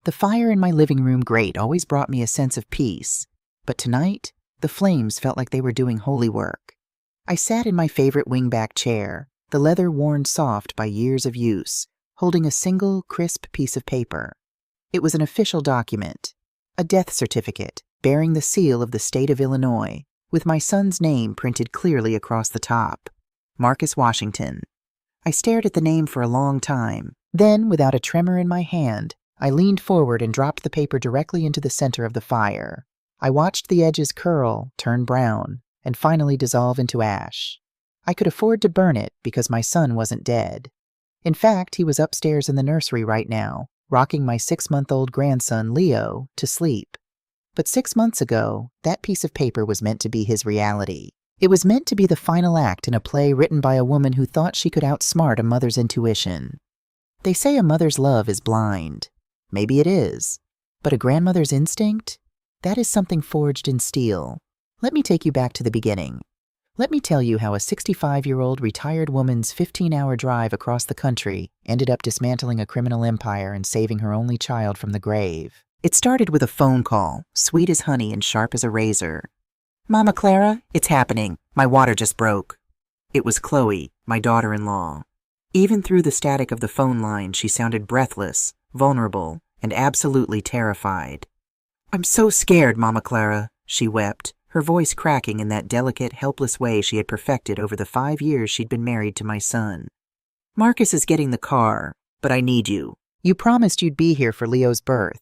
The fire in my living room grate always brought me a sense of peace, but tonight, the flames felt like they were doing holy work. I sat in my favorite wingback chair, the leather worn soft by years of use, holding a single, crisp piece of paper. It was an official document, a death certificate bearing the seal of the state of Illinois, with my son's name printed clearly across the top. Marcus Washington. I stared at the name for a long time. Then, without a tremor in my hand, I leaned forward and dropped the paper directly into the center of the fire. I watched the edges curl, turn brown, and finally dissolve into ash. I could afford to burn it because my son wasn't dead. In fact, he was upstairs in the nursery right now, rocking my 6-month-old grandson, Leo, to sleep. But 6 months ago, that piece of paper was meant to be his reality. It was meant to be the final act in a play written by a woman who thought she could outsmart a mother's intuition. They say a mother's love is blind. Maybe it is. But a grandmother's instinct? That is something forged in steel. Let me take you back to the beginning. Let me tell you how a 65-year-old retired woman's 15-hour drive across the country ended up dismantling a criminal empire and saving her only child from the grave. It started with a phone call, sweet as honey and sharp as a razor. "Mama Clara, it's happening. My water just broke." It was Chloe, my daughter-in-law. Even through the static of the phone line, she sounded breathless, vulnerable, and absolutely terrified. "I'm so scared, Mama Clara," she wept, her voice cracking in that delicate, helpless way she had perfected over the 5 years she'd been married to my son. "Marcus is getting the car, but I need you. You promised you'd be here for Leo's birth.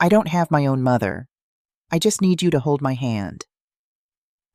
I don't have my own mother. I just need you to hold my hand."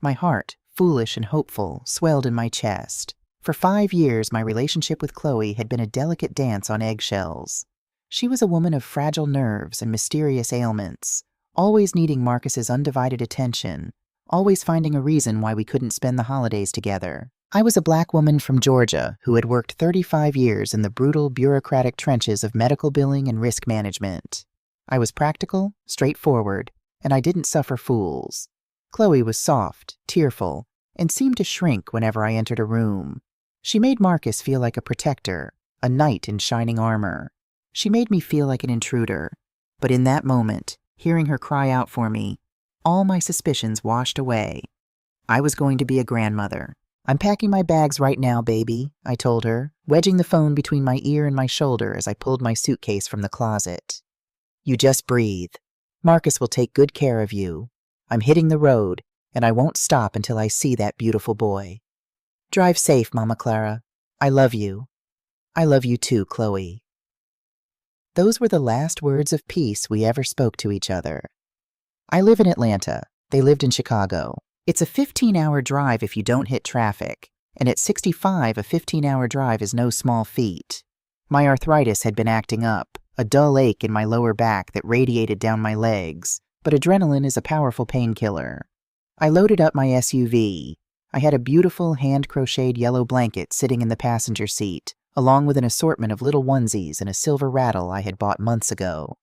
My heart, foolish and hopeful, swelled in my chest. For 5 years, my relationship with Chloe had been a delicate dance on eggshells. She was a woman of fragile nerves and mysterious ailments, always needing Marcus's undivided attention, always finding a reason why we couldn't spend the holidays together. I was a black woman from Georgia who had worked 35 years in the brutal, bureaucratic trenches of medical billing and risk management. I was practical, straightforward, and I didn't suffer fools. Chloe was soft, tearful, and seemed to shrink whenever I entered a room. She made Marcus feel like a protector, a knight in shining armor. She made me feel like an intruder. But in that moment, hearing her cry out for me, all my suspicions washed away. I was going to be a grandmother. "I'm packing my bags right now, baby," I told her, wedging the phone between my ear and my shoulder as I pulled my suitcase from the closet. "You just breathe. Marcus will take good care of you. I'm hitting the road, and I won't stop until I see that beautiful boy. Drive safe, Mama Clara. I love you. I love you too, Chloe." Those were the last words of peace we ever spoke to each other. I live in Atlanta. They lived in Chicago. It's a 15-hour drive if you don't hit traffic, and at 65, a 15-hour drive is no small feat. My arthritis had been acting up, a dull ache in my lower back that radiated down my legs, but adrenaline is a powerful painkiller. I loaded up my SUV. I had a beautiful hand-crocheted yellow blanket sitting in the passenger seat, along with an assortment of little onesies and a silver rattle I had bought months ago.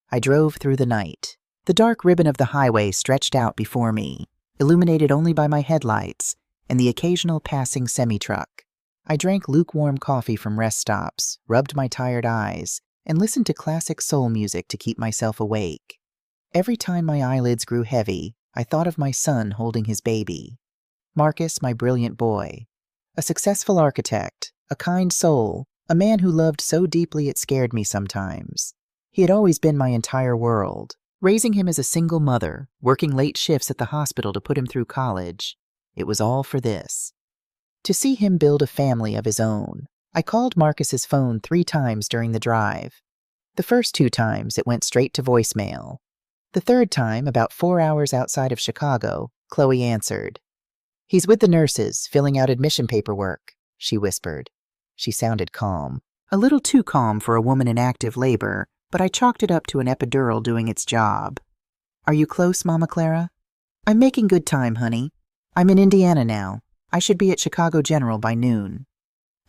I drove through the night. The dark ribbon of the highway stretched out before me, illuminated only by my headlights and the occasional passing semi-truck. I drank lukewarm coffee from rest stops, rubbed my tired eyes, and listened to classic soul music to keep myself awake. Every time my eyelids grew heavy, I thought of my son holding his baby. Marcus, my brilliant boy. A successful architect, a kind soul, a man who loved so deeply it scared me sometimes. He had always been my entire world. Raising him as a single mother, working late shifts at the hospital to put him through college, it was all for this. To see him build a family of his own. I called Marcus's phone 3 times during the drive. The first 2 times, it went straight to voicemail. The third time, about 4 hours outside of Chicago, Chloe answered. "He's with the nurses, filling out admission paperwork," she whispered. She sounded calm. A little too calm for a woman in active labor, but I chalked it up to an epidural doing its job. "Are you close, Mama Clara?" "I'm making good time, honey. I'm in Indiana now. I should be at Chicago General by noon."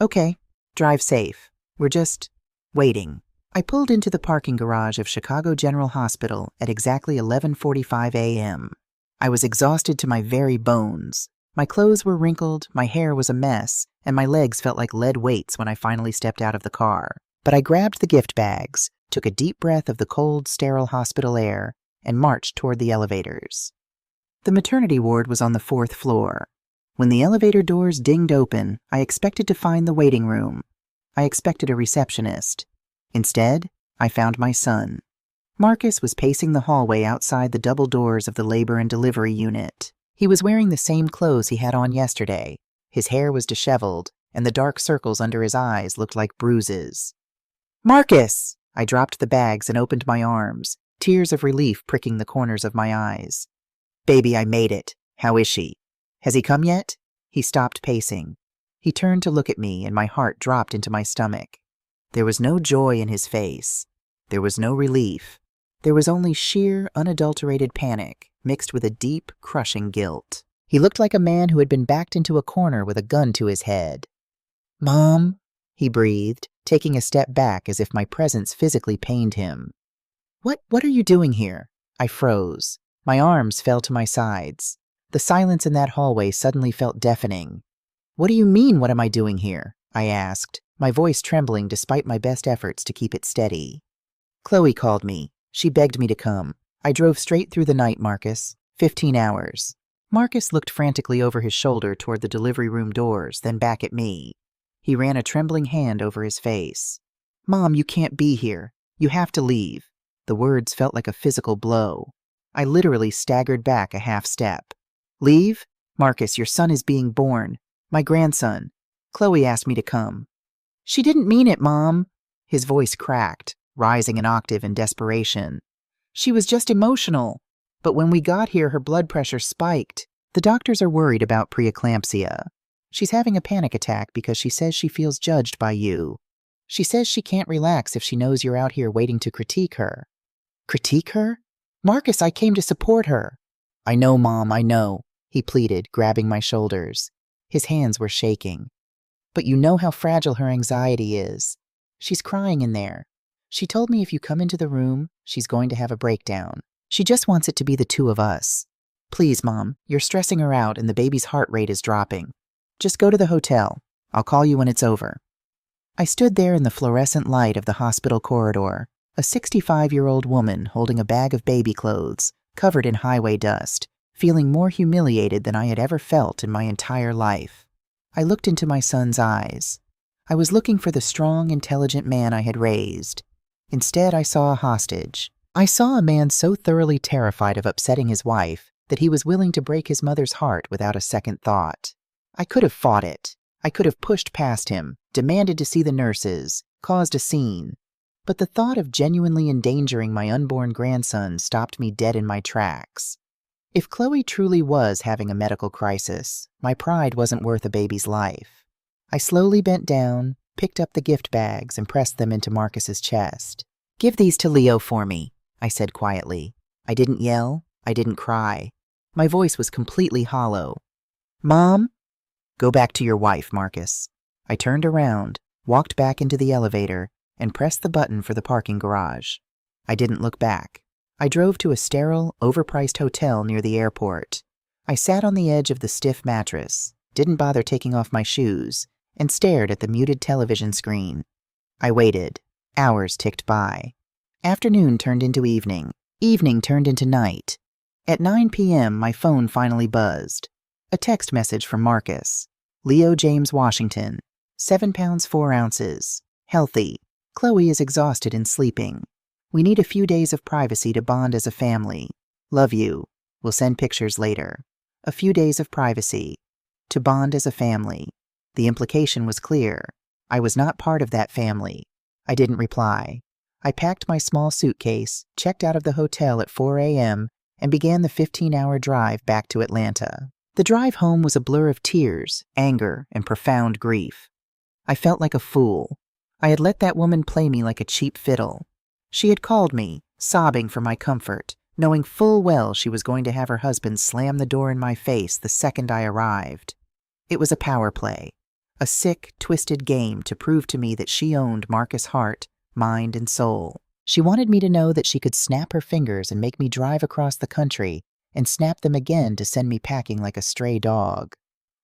"Okay, drive safe. We're just waiting." I pulled into the parking garage of Chicago General Hospital at exactly 11:45 a.m. I was exhausted to my very bones. My clothes were wrinkled, my hair was a mess, and my legs felt like lead weights when I finally stepped out of the car. But I grabbed the gift bags, took a deep breath of the cold, sterile hospital air, and marched toward the elevators. The maternity ward was on the 4th floor. When the elevator doors dinged open, I expected to find the waiting room. I expected a receptionist. Instead, I found my son. Marcus was pacing the hallway outside the double doors of the labor and delivery unit. He was wearing the same clothes he had on yesterday. His hair was disheveled, and the dark circles under his eyes looked like bruises. "Marcus!" I dropped the bags and opened my arms, tears of relief pricking the corners of my eyes. "Baby, I made it. How is she? Has he come yet?" He stopped pacing. He turned to look at me, and my heart dropped into my stomach. There was no joy in his face. There was no relief. There was only sheer, unadulterated panic, mixed with a deep, crushing guilt. He looked like a man who had been backed into a corner with a gun to his head. "Mom," he breathed, taking a step back as if my presence physically pained him. What are you doing here?" I froze. My arms fell to my sides. The silence in that hallway suddenly felt deafening. "What do you mean, what am I doing here?" I asked, my voice trembling despite my best efforts to keep it steady. "Chloe called me. She begged me to come. I drove straight through the night, Marcus. 15 hours. Marcus looked frantically over his shoulder toward the delivery room doors, then back at me. He ran a trembling hand over his face. "Mom, you can't be here. You have to leave." The words felt like a physical blow. I literally staggered back a half step. "Leave? Marcus, your son is being born. My grandson. Chloe asked me to come." "She didn't mean it, Mom." His voice cracked, rising an octave in desperation. "She was just emotional. But when we got here, her blood pressure spiked. The doctors are worried about preeclampsia. She's having a panic attack because she says she feels judged by you. She says she can't relax if she knows you're out here waiting to critique her." "Critique her? Marcus, I came to support her." "I know, Mom, I know," he pleaded, grabbing my shoulders. His hands were shaking. "But you know how fragile her anxiety is. She's crying in there. She told me if you come into the room, she's going to have a breakdown. She just wants it to be the two of us. Please, Mom, you're stressing her out and the baby's heart rate is dropping. Just go to the hotel. I'll call you when it's over." I stood there in the fluorescent light of the hospital corridor, a 65-year-old woman holding a bag of baby clothes, covered in highway dust, feeling more humiliated than I had ever felt in my entire life. I looked into my son's eyes. I was looking for the strong, intelligent man I had raised. Instead, I saw a hostage. I saw a man so thoroughly terrified of upsetting his wife that he was willing to break his mother's heart without a second thought. I could have fought it. I could have pushed past him, demanded to see the nurses, caused a scene. But the thought of genuinely endangering my unborn grandson stopped me dead in my tracks. If Chloe truly was having a medical crisis, my pride wasn't worth a baby's life. I slowly bent down, picked up the gift bags, and pressed them into Marcus's chest. "Give these to Leo for me," I said quietly. I didn't yell. I didn't cry. My voice was completely hollow. "Mom?" "Go back to your wife, Marcus." I turned around, walked back into the elevator, and pressed the button for the parking garage. I didn't look back. I drove to a sterile, overpriced hotel near the airport. I sat on the edge of the stiff mattress, didn't bother taking off my shoes, and stared at the muted television screen. I waited. Hours ticked by. Afternoon turned into evening. Evening turned into night. At 9 p.m., my phone finally buzzed. A text message from Marcus. "Leo James Washington. 7 pounds 4 ounces. Healthy. Chloe is exhausted and sleeping. We need a few days of privacy to bond as a family. Love you. We'll send pictures later." A few days of privacy. To bond as a family. The implication was clear. I was not part of that family. I didn't reply. I packed my small suitcase, checked out of the hotel at 4 a.m., and began the 15-hour drive back to Atlanta. The drive home was a blur of tears, anger, and profound grief. I felt like a fool. I had let that woman play me like a cheap fiddle. She had called me, sobbing for my comfort, knowing full well she was going to have her husband slam the door in my face the second I arrived. It was a power play, a sick, twisted game to prove to me that she owned Marcus' heart, mind, and soul. She wanted me to know that she could snap her fingers and make me drive across the country and snap them again to send me packing like a stray dog.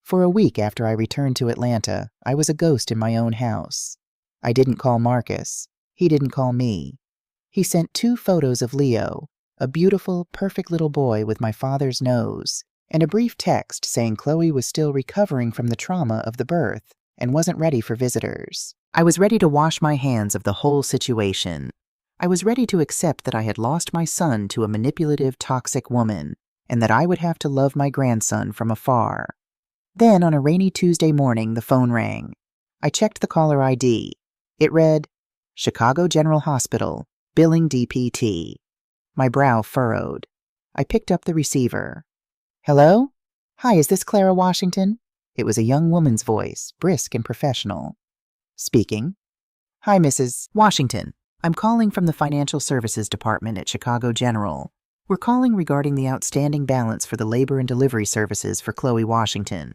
For a week after I returned to Atlanta, I was a ghost in my own house. I didn't call Marcus. He didn't call me. He sent 2 photos of Leo, a beautiful, perfect little boy with my father's nose, and a brief text saying Chloe was still recovering from the trauma of the birth and wasn't ready for visitors. I was ready to wash my hands of the whole situation. I was ready to accept that I had lost my son to a manipulative, toxic woman, and that I would have to love my grandson from afar. Then, on a rainy Tuesday morning, the phone rang. I checked the caller ID. It read, Chicago General Hospital, billing DPT. My brow furrowed. I picked up the receiver. Hello? Hi, is this Clara Washington? It was a young woman's voice, brisk and professional. Speaking. Hi, Mrs. Washington. I'm calling from the Financial Services Department at Chicago General. We're calling regarding the outstanding balance for the labor and delivery services for Chloe Washington.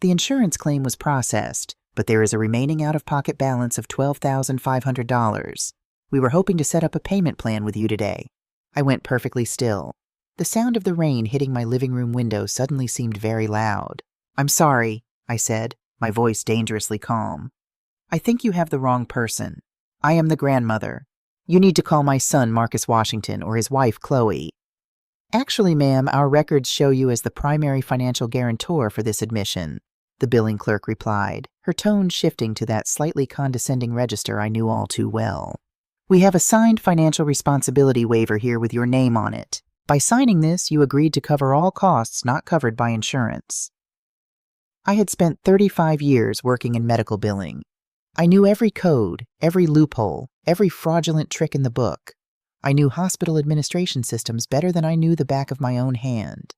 The insurance claim was processed, but there is a remaining out-of-pocket balance of $12,500. We were hoping to set up a payment plan with you today. I went perfectly still. The sound of the rain hitting my living room window suddenly seemed very loud. I'm sorry, I said, my voice dangerously calm. I think you have the wrong person. I am the grandmother. You need to call my son, Marcus Washington, or his wife, Chloe. Actually, ma'am, our records show you as the primary financial guarantor for this admission, the billing clerk replied, her tone shifting to that slightly condescending register I knew all too well. We have a signed financial responsibility waiver here with your name on it. By signing this, you agreed to cover all costs not covered by insurance. I had spent 35 years working in medical billing. I knew every code, every loophole, every fraudulent trick in the book. I knew hospital administration systems better than I knew the back of my own hand.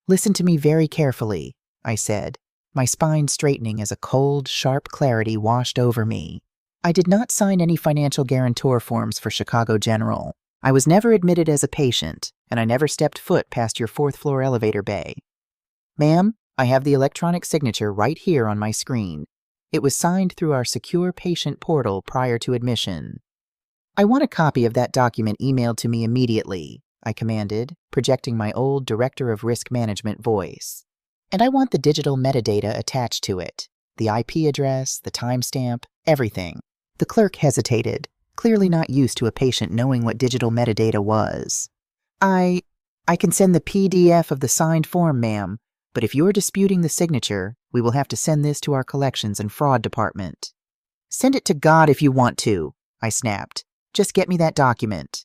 Listen to me very carefully, I said, my spine straightening as a cold, sharp clarity washed over me. I did not sign any financial guarantor forms for Chicago General. I was never admitted as a patient, and I never stepped foot past your 4th-floor elevator bay. Ma'am, I have the electronic signature right here on my screen. It was signed through our secure patient portal prior to admission. I want a copy of that document emailed to me immediately, I commanded, projecting my old Director of Risk Management voice. And I want the digital metadata attached to it. The IP address, the timestamp, everything. The clerk hesitated, clearly not used to a patient knowing what digital metadata was. I can send the PDF of the signed form, ma'am, but if you're disputing the signature, we will have to send this to our collections and fraud department. Send it to God if you want to, I snapped. Just get me that document.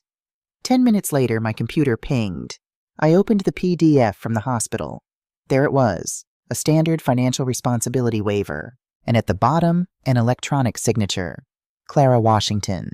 10 minutes later, my computer pinged. I opened the PDF from the hospital. There it was, a standard financial responsibility waiver, and at the bottom, an electronic signature. Clara Washington.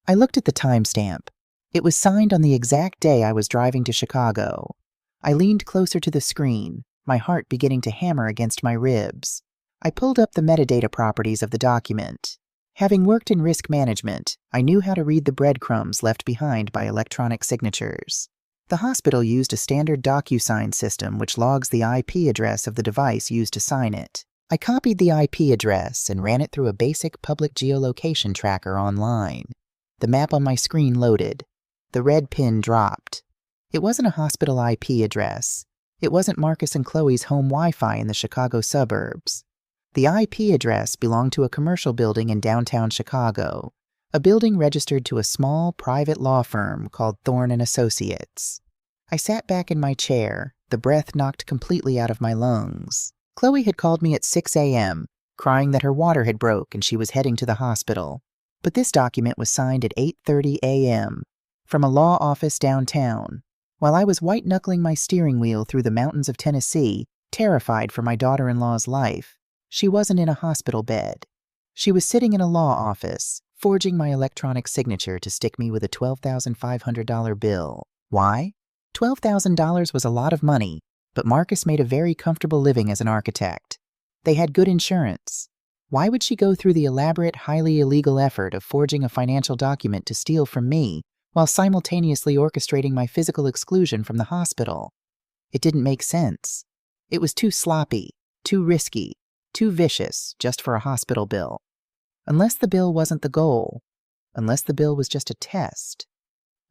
I looked at the timestamp. It was signed on the exact day I was driving to Chicago. I leaned closer to the screen, my heart beginning to hammer against my ribs. I pulled up the metadata properties of the document. Having worked in risk management, I knew how to read the breadcrumbs left behind by electronic signatures. The hospital used a standard DocuSign system which logs the IP address of the device used to sign it. I copied the IP address and ran it through a basic public geolocation tracker online. The map on my screen loaded. The red pin dropped. It wasn't a hospital IP address. It wasn't Marcus and Chloe's home Wi-Fi in the Chicago suburbs. The IP address belonged to a commercial building in downtown Chicago, a building registered to a small private law firm called Thorne & Associates. I sat back in my chair, the breath knocked completely out of my lungs. Chloe had called me at 6 a.m., crying that her water had broke and she was heading to the hospital. But this document was signed at 8:30 a.m. from a law office downtown. While I was white-knuckling my steering wheel through the mountains of Tennessee, terrified for my daughter-in-law's life, she wasn't in a hospital bed. She was sitting in a law office, forging my electronic signature to stick me with a $12,500 bill. Why? $12,000 was a lot of money, but Marcus made a very comfortable living as an architect. They had good insurance. Why would she go through the elaborate, highly illegal effort of forging a financial document to steal from me while simultaneously orchestrating my physical exclusion from the hospital? It didn't make sense. It was too sloppy, too risky, too vicious just for a hospital bill. Unless the bill wasn't the goal. Unless the bill was just a test.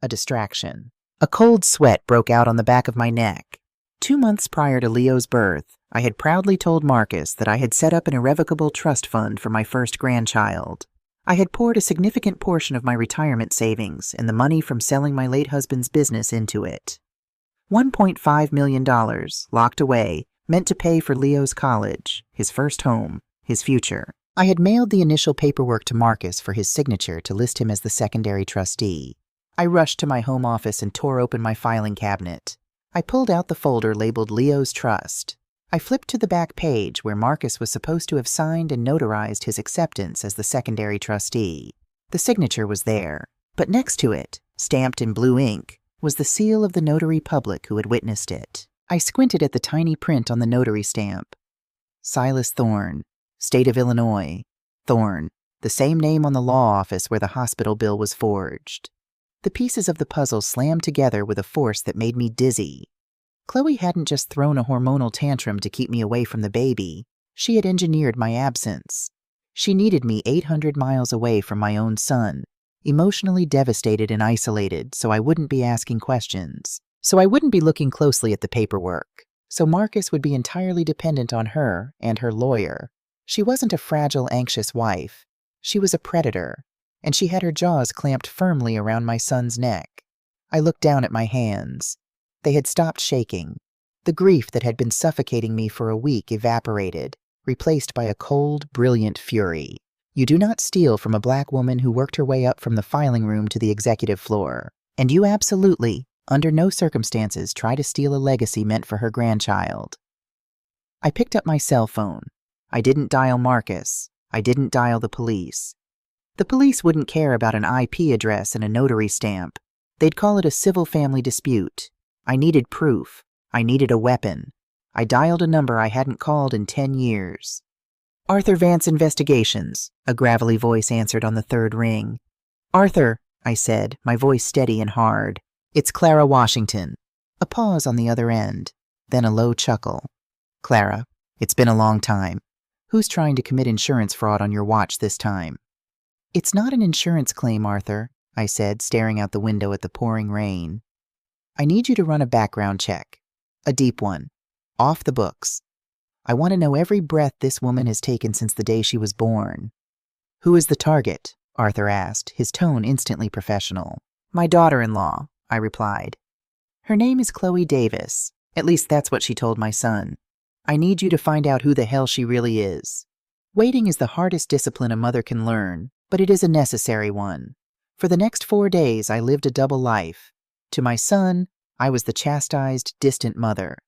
A distraction. A cold sweat broke out on the back of my neck. 2 months prior to Leo's birth, I had proudly told Marcus that I had set up an irrevocable trust fund for my first grandchild. I had poured a significant portion of my retirement savings and the money from selling my late husband's business into it. $1.5 million, locked away, meant to pay for Leo's college, his first home, his future. I had mailed the initial paperwork to Marcus for his signature to list him as the secondary trustee. I rushed to my home office and tore open my filing cabinet. I pulled out the folder labeled Leo's Trust. I flipped to the back page where Marcus was supposed to have signed and notarized his acceptance as the secondary trustee. The signature was there, but next to it, stamped in blue ink, was the seal of the notary public who had witnessed it. I squinted at the tiny print on the notary stamp. Silas Thorne, State of Illinois. Thorne, the same name on the law office where the hospital bill was forged. The pieces of the puzzle slammed together with a force that made me dizzy. Chloe hadn't just thrown a hormonal tantrum to keep me away from the baby. She had engineered my absence. She needed me 800 miles away from my own son, emotionally devastated and isolated, so I wouldn't be asking questions. So I wouldn't be looking closely at the paperwork. So Marcus would be entirely dependent on her and her lawyer. She wasn't a fragile, anxious wife. She was a predator, and she had her jaws clamped firmly around my son's neck. I looked down at my hands. They had stopped shaking. The grief that had been suffocating me for a week evaporated, replaced by a cold, brilliant fury. You do not steal from a black woman who worked her way up from the filing room to the executive floor. And you absolutely, under no circumstances, try to steal a legacy meant for her grandchild. I picked up my cell phone. I didn't dial Marcus. I didn't dial the police. The police wouldn't care about an IP address and a notary stamp. They'd call it a civil family dispute. I needed proof. I needed a weapon. I dialed a number I hadn't called in 10 years. Arthur Vance Investigations, a gravelly voice answered on the third ring. Arthur, I said, my voice steady and hard. It's Clara Washington. A pause on the other end, then a low chuckle. Clara, it's been a long time. Who's trying to commit insurance fraud on your watch this time? It's not an insurance claim, Arthur, I said, staring out the window at the pouring rain. I need you to run a background check. A deep one. Off the books. I want to know every breath this woman has taken since the day she was born. Who is the target? Arthur asked, his tone instantly professional. My daughter-in-law, I replied. Her name is Chloe Davis. At least that's what she told my son. I need you to find out who the hell she really is. Waiting is the hardest discipline a mother can learn, but it is a necessary one. For the next 4 days, I lived a double life. To my son, I was the chastised, distant mother.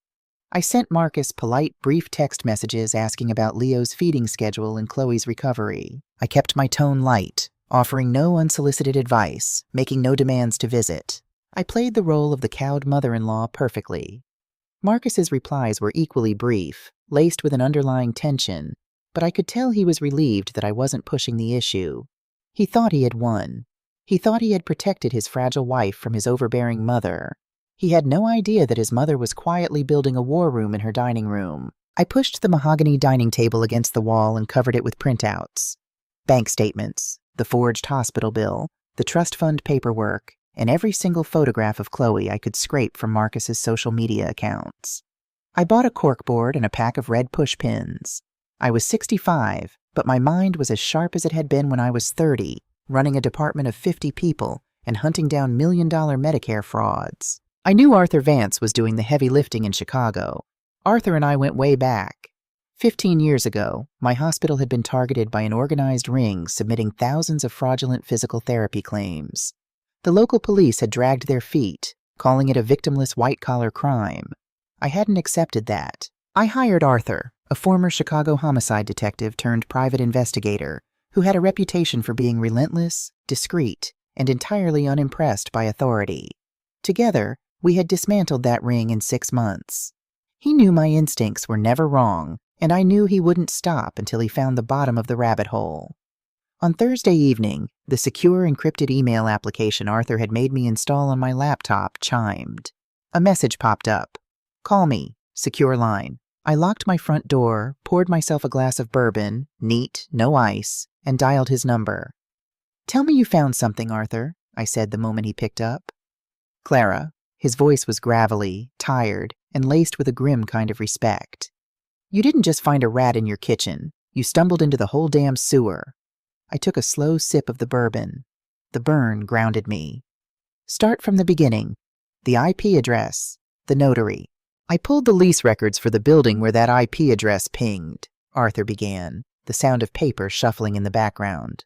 I sent Marcus polite, brief text messages asking about Leo's feeding schedule and Chloe's recovery. I kept my tone light, offering no unsolicited advice, making no demands to visit. I played the role of the cowed mother-in-law perfectly. Marcus's replies were equally brief, laced with an underlying tension, but I could tell he was relieved that I wasn't pushing the issue. He thought he had won. He thought he had protected his fragile wife from his overbearing mother. He had no idea that his mother was quietly building a war room in her dining room. I pushed the mahogany dining table against the wall and covered it with printouts. Bank statements, the forged hospital bill, the trust fund paperwork, and every single photograph of Chloe I could scrape from Marcus's social media accounts. I bought a corkboard and a pack of red push pins. I was 65, but my mind was as sharp as it had been when I was 30, running a department of 50 people and hunting down million-dollar Medicare frauds. I knew Arthur Vance was doing the heavy lifting in Chicago. Arthur and I went way back. 15 years ago, my hospital had been targeted by an organized ring submitting thousands of fraudulent physical therapy claims. The local police had dragged their feet, calling it a victimless white-collar crime. I hadn't accepted that. I hired Arthur, a former Chicago homicide detective turned private investigator, who had a reputation for being relentless, discreet, and entirely unimpressed by authority. Together, we had dismantled that ring in 6 months. He knew my instincts were never wrong, and I knew he wouldn't stop until he found the bottom of the rabbit hole. On Thursday evening, the secure encrypted email application Arthur had made me install on my laptop chimed. A message popped up. Call me. Secure line. I locked my front door, poured myself a glass of bourbon, neat, no ice, and dialed his number. Tell me you found something, Arthur, I said the moment he picked up. Clara. His voice was gravelly, tired, and laced with a grim kind of respect. You didn't just find a rat in your kitchen. You stumbled into the whole damn sewer. I took a slow sip of the bourbon. The burn grounded me. Start from the beginning. The IP address. The notary. I pulled the lease records for the building where that IP address pinged, Arthur began, the sound of paper shuffling in the background.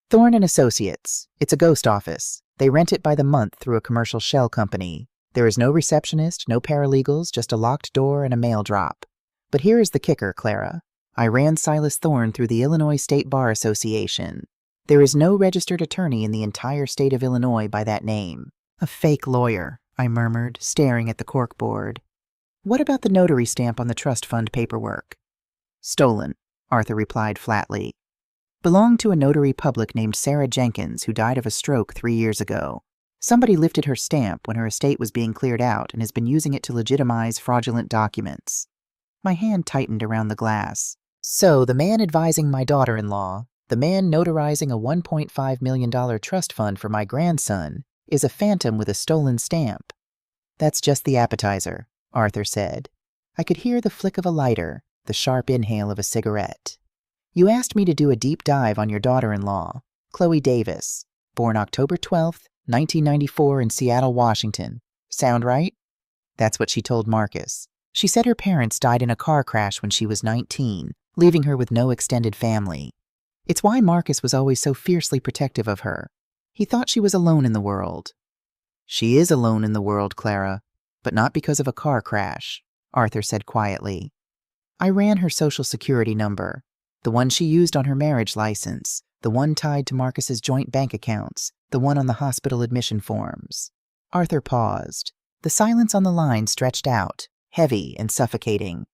Thorne and Associates. It's a ghost office. They rent it by the month through a commercial shell company. There is no receptionist, no paralegals, just a locked door and a mail drop. But here is the kicker, Clara. I ran Silas Thorne through the Illinois State Bar Association. There is no registered attorney in the entire state of Illinois by that name. A fake lawyer, I murmured, staring at the corkboard. What about the notary stamp on the trust fund paperwork? Stolen, Arthur replied flatly. Belonged to a notary public named Sarah Jenkins, who died of a stroke 3 years ago. Somebody lifted her stamp when her estate was being cleared out and has been using it to legitimize fraudulent documents. My hand tightened around the glass. So the man advising my daughter-in-law, the man notarizing a $1.5 million trust fund for my grandson, is a phantom with a stolen stamp. That's just the appetizer, Arthur said. I could hear the flick of a lighter, the sharp inhale of a cigarette. You asked me to do a deep dive on your daughter-in-law, Chloe Davis, born October 12th, 1994 in Seattle, Washington. Sound right? That's what she told Marcus. She said her parents died in a car crash when she was 19, leaving her with no extended family. It's why Marcus was always so fiercely protective of her. He thought she was alone in the world. She is alone in the world, Clara, but not because of a car crash, Arthur said quietly. I ran her social security number, the one she used on her marriage license, the one tied to Marcus's joint bank accounts, the one on the hospital admission forms. Arthur paused. The silence on the line stretched out, heavy and suffocating.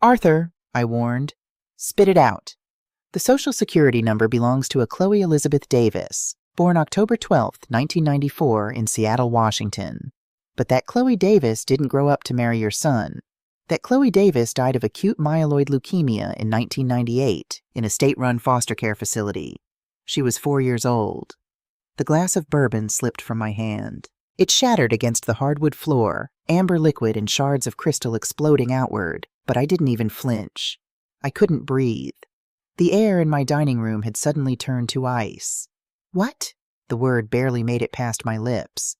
Arthur, I warned, spit it out. The social security number belongs to a Chloe Elizabeth Davis, born October 12th, 1994 in Seattle, Washington. But that Chloe Davis didn't grow up to marry your son. That Chloe Davis died of acute myeloid leukemia in 1998 in a state-run foster care facility. She was 4 years old. The glass of bourbon slipped from my hand. It shattered against the hardwood floor, amber liquid and shards of crystal exploding outward, but I didn't even flinch. I couldn't breathe. The air in my dining room had suddenly turned to ice. What? The word barely made it past my lips.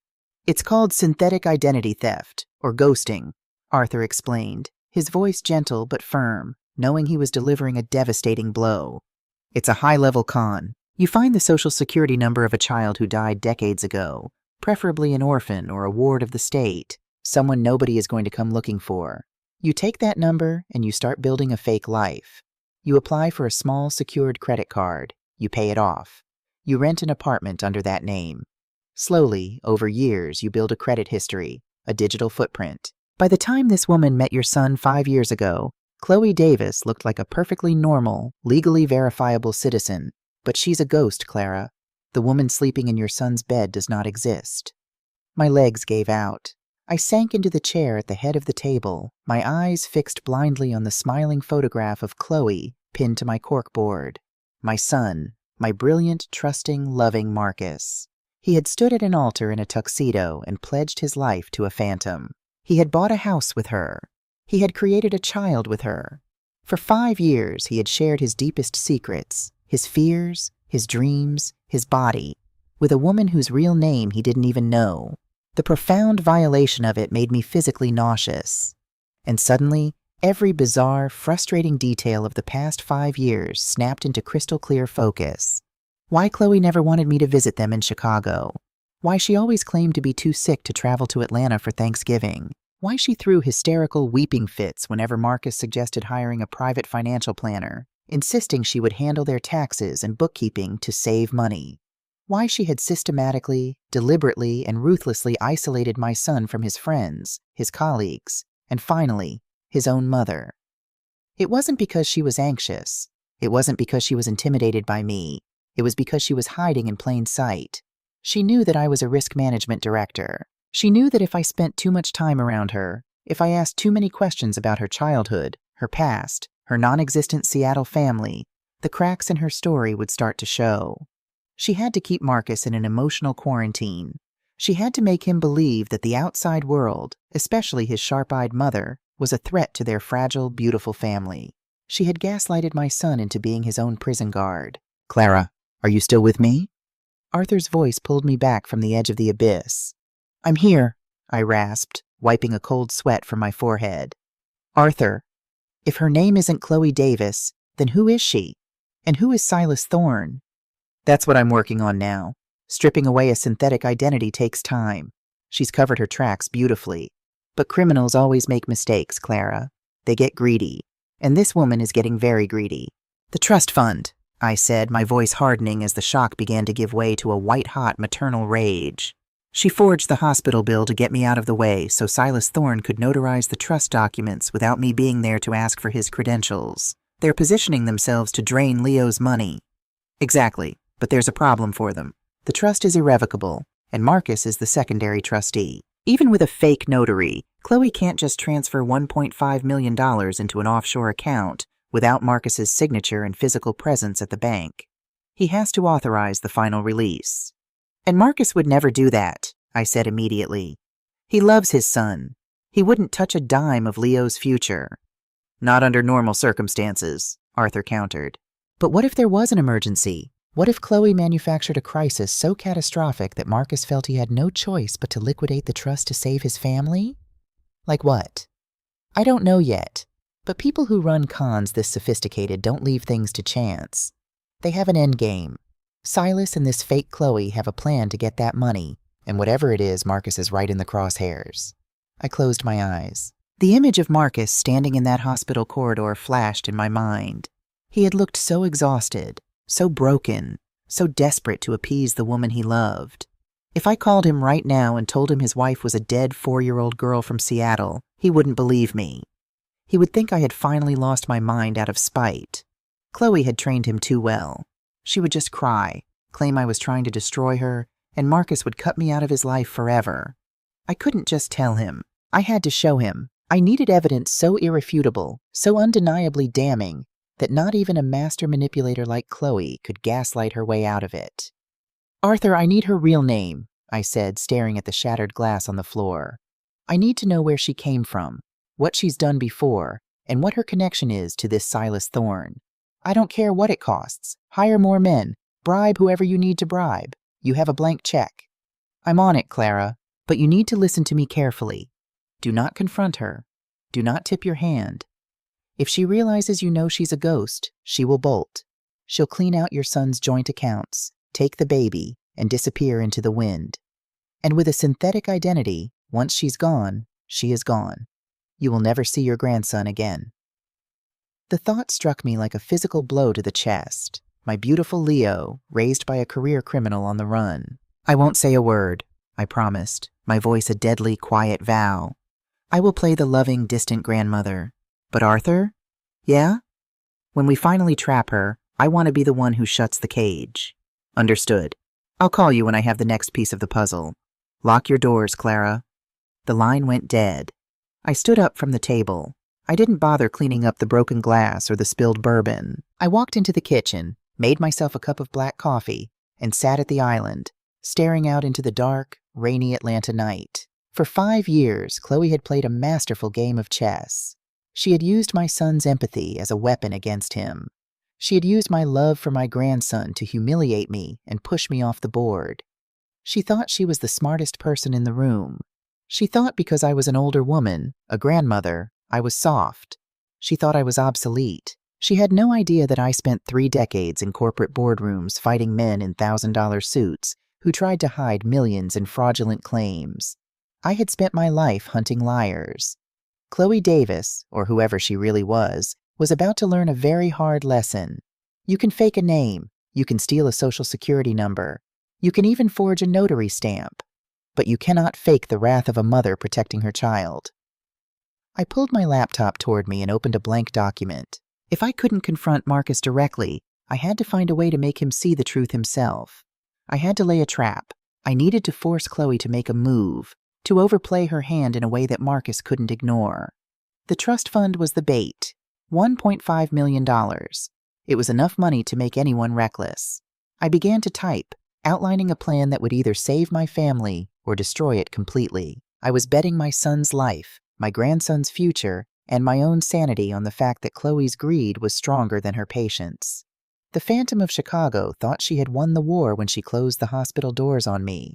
It's called synthetic identity theft, or ghosting, Arthur explained, his voice gentle but firm, knowing he was delivering a devastating blow. It's a high-level con. You find the social security number of a child who died decades ago, preferably an orphan or a ward of the state, someone nobody is going to come looking for. You take that number and you start building a fake life. You apply for a small secured credit card. You pay it off. You rent an apartment under that name. Slowly, over years, you build a credit history, a digital footprint. By the time this woman met your son 5 years ago, Chloe Davis looked like a perfectly normal, legally verifiable citizen. But she's a ghost, Clara. The woman sleeping in your son's bed does not exist. My legs gave out. I sank into the chair at the head of the table, my eyes fixed blindly on the smiling photograph of Chloe pinned to my corkboard. My son, my brilliant, trusting, loving Marcus. He had stood at an altar in a tuxedo and pledged his life to a phantom. He had bought a house with her. He had created a child with her. For 5 years, he had shared his deepest secrets, his fears, his dreams, his body, with a woman whose real name he didn't even know. The profound violation of it made me physically nauseous. And suddenly, every bizarre, frustrating detail of the past 5 years snapped into crystal clear focus. Why Chloe never wanted me to visit them in Chicago. Why she always claimed to be too sick to travel to Atlanta for Thanksgiving. Why she threw hysterical weeping fits whenever Marcus suggested hiring a private financial planner, insisting she would handle their taxes and bookkeeping to save money. Why she had systematically, deliberately, and ruthlessly isolated my son from his friends, his colleagues, and finally, his own mother. It wasn't because she was anxious. It wasn't because she was intimidated by me. It was because she was hiding in plain sight. She knew that I was a risk management director. She knew that if I spent too much time around her, if I asked too many questions about her childhood, her past, her non-existent Seattle family, the cracks in her story would start to show. She had to keep Marcus in an emotional quarantine. She had to make him believe that the outside world, especially his sharp-eyed mother, was a threat to their fragile, beautiful family. She had gaslighted my son into being his own prison guard. Clara, Are you still with me? Arthur's voice pulled me back from the edge of the abyss. I'm here, I rasped, wiping a cold sweat from my forehead. Arthur, if her name isn't Chloe Davis, then who is she? And who is Silas Thorne? That's what I'm working on now. Stripping away a synthetic identity takes time. She's covered her tracks beautifully. But criminals always make mistakes, Clara. They get greedy. And this woman is getting very greedy. The trust fund, I said, my voice hardening as the shock began to give way to a white-hot maternal rage. She forged the hospital bill to get me out of the way so Silas Thorne could notarize the trust documents without me being there to ask for his credentials. They're positioning themselves to drain Leo's money. Exactly, but there's a problem for them. The trust is irrevocable, and Marcus is the secondary trustee. Even with a fake notary, Chloe can't just transfer $1.5 million into an offshore account without Marcus's signature and physical presence at the bank. He has to authorize the final release. And Marcus would never do that, I said immediately. He loves his son. He wouldn't touch a dime of Leo's future. Not under normal circumstances, Arthur countered. But what if there was an emergency? What if Chloe manufactured a crisis so catastrophic that Marcus felt he had no choice but to liquidate the trust to save his family? Like what? I don't know yet, but people who run cons this sophisticated don't leave things to chance. They have an end game. Silas and this fake Chloe have a plan to get that money, and whatever it is, Marcus is right in the crosshairs. I closed my eyes. The image of Marcus standing in that hospital corridor flashed in my mind. He had looked so exhausted, so broken, so desperate to appease the woman he loved. If I called him right now and told him his wife was a dead 4-year-old girl from Seattle, he wouldn't believe me. He would think I had finally lost my mind out of spite. Chloe had trained him too well. She would just cry, claim I was trying to destroy her, and Marcus would cut me out of his life forever. I couldn't just tell him. I had to show him. I needed evidence so irrefutable, so undeniably damning, that not even a master manipulator like Chloe could gaslight her way out of it. Arthur, I need her real name, I said, staring at the shattered glass on the floor. I need to know where she came from, what she's done before, and what her connection is to this Silas Thorne. I don't care what it costs. Hire more men. Bribe whoever you need to bribe. You have a blank check. I'm on it, Clara, but you need to listen to me carefully. Do not confront her. Do not tip your hand. If she realizes you know she's a ghost, she will bolt. She'll clean out your son's joint accounts, take the baby, and disappear into the wind. And with a synthetic identity, once she's gone, she is gone. You will never see your grandson again. The thought struck me like a physical blow to the chest. My beautiful Leo, raised by a career criminal on the run. I won't say a word, I promised, my voice a deadly, quiet vow. I will play the loving, distant grandmother. But Arthur? Yeah? When we finally trap her, I want to be the one who shuts the cage. Understood. I'll call you when I have the next piece of the puzzle. Lock your doors, Clara. The line went dead. I stood up from the table. I didn't bother cleaning up the broken glass or the spilled bourbon. I walked into the kitchen, made myself a cup of black coffee, and sat at the island, staring out into the dark, rainy Atlanta night. For 5 years, Chloe had played a masterful game of chess. She had used my son's empathy as a weapon against him. She had used my love for my grandson to humiliate me and push me off the board. She thought she was the smartest person in the room. She thought because I was an older woman, a grandmother, I was soft. She thought I was obsolete. She had no idea that I spent 3 decades in corporate boardrooms fighting men in $1,000 suits who tried to hide millions in fraudulent claims. I had spent my life hunting liars. Chloe Davis, or whoever she really was about to learn a very hard lesson. You can fake a name. You can steal a social security number. You can even forge a notary stamp. But you cannot fake the wrath of a mother protecting her child. I pulled my laptop toward me and opened a blank document. If I couldn't confront Marcus directly, I had to find a way to make him see the truth himself. I had to lay a trap. I needed to force Chloe to make a move, to overplay her hand in a way that Marcus couldn't ignore. The trust fund was the bait. $1.5 million. It was enough money to make anyone reckless. I began to type, outlining a plan that would either save my family or destroy it completely. I was betting my son's life, my grandson's future, and my own sanity on the fact that Chloe's greed was stronger than her patience. The Phantom of Chicago thought she had won the war when she closed the hospital doors on me.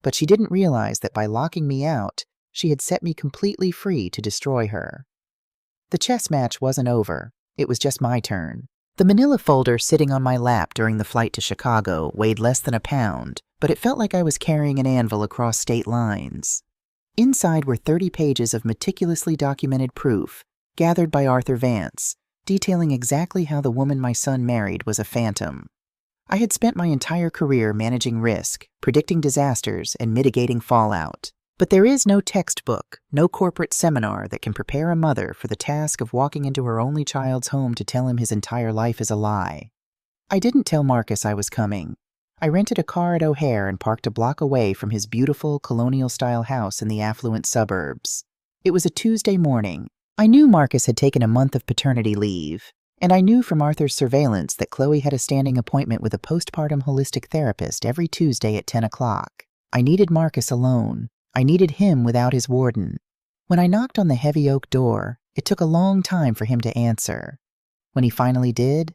But she didn't realize that by locking me out, she had set me completely free to destroy her. The chess match wasn't over. It was just my turn. The manila folder sitting on my lap during the flight to Chicago weighed less than a pound, but it felt like I was carrying an anvil across state lines. Inside were 30 pages of meticulously documented proof, gathered by Arthur Vance, detailing exactly how the woman my son married was a phantom. I had spent my entire career managing risk, predicting disasters, and mitigating fallout. But there is no textbook, no corporate seminar that can prepare a mother for the task of walking into her only child's home to tell him his entire life is a lie. I didn't tell Marcus I was coming. I rented a car at O'Hare and parked a block away from his beautiful colonial-style house in the affluent suburbs. It was a Tuesday morning. I knew Marcus had taken a month of paternity leave, and I knew from Arthur's surveillance that Chloe had a standing appointment with a postpartum holistic therapist every Tuesday at 10 o'clock. I needed Marcus alone. I needed him without his warden. When I knocked on the heavy oak door, it took a long time for him to answer. When he finally did,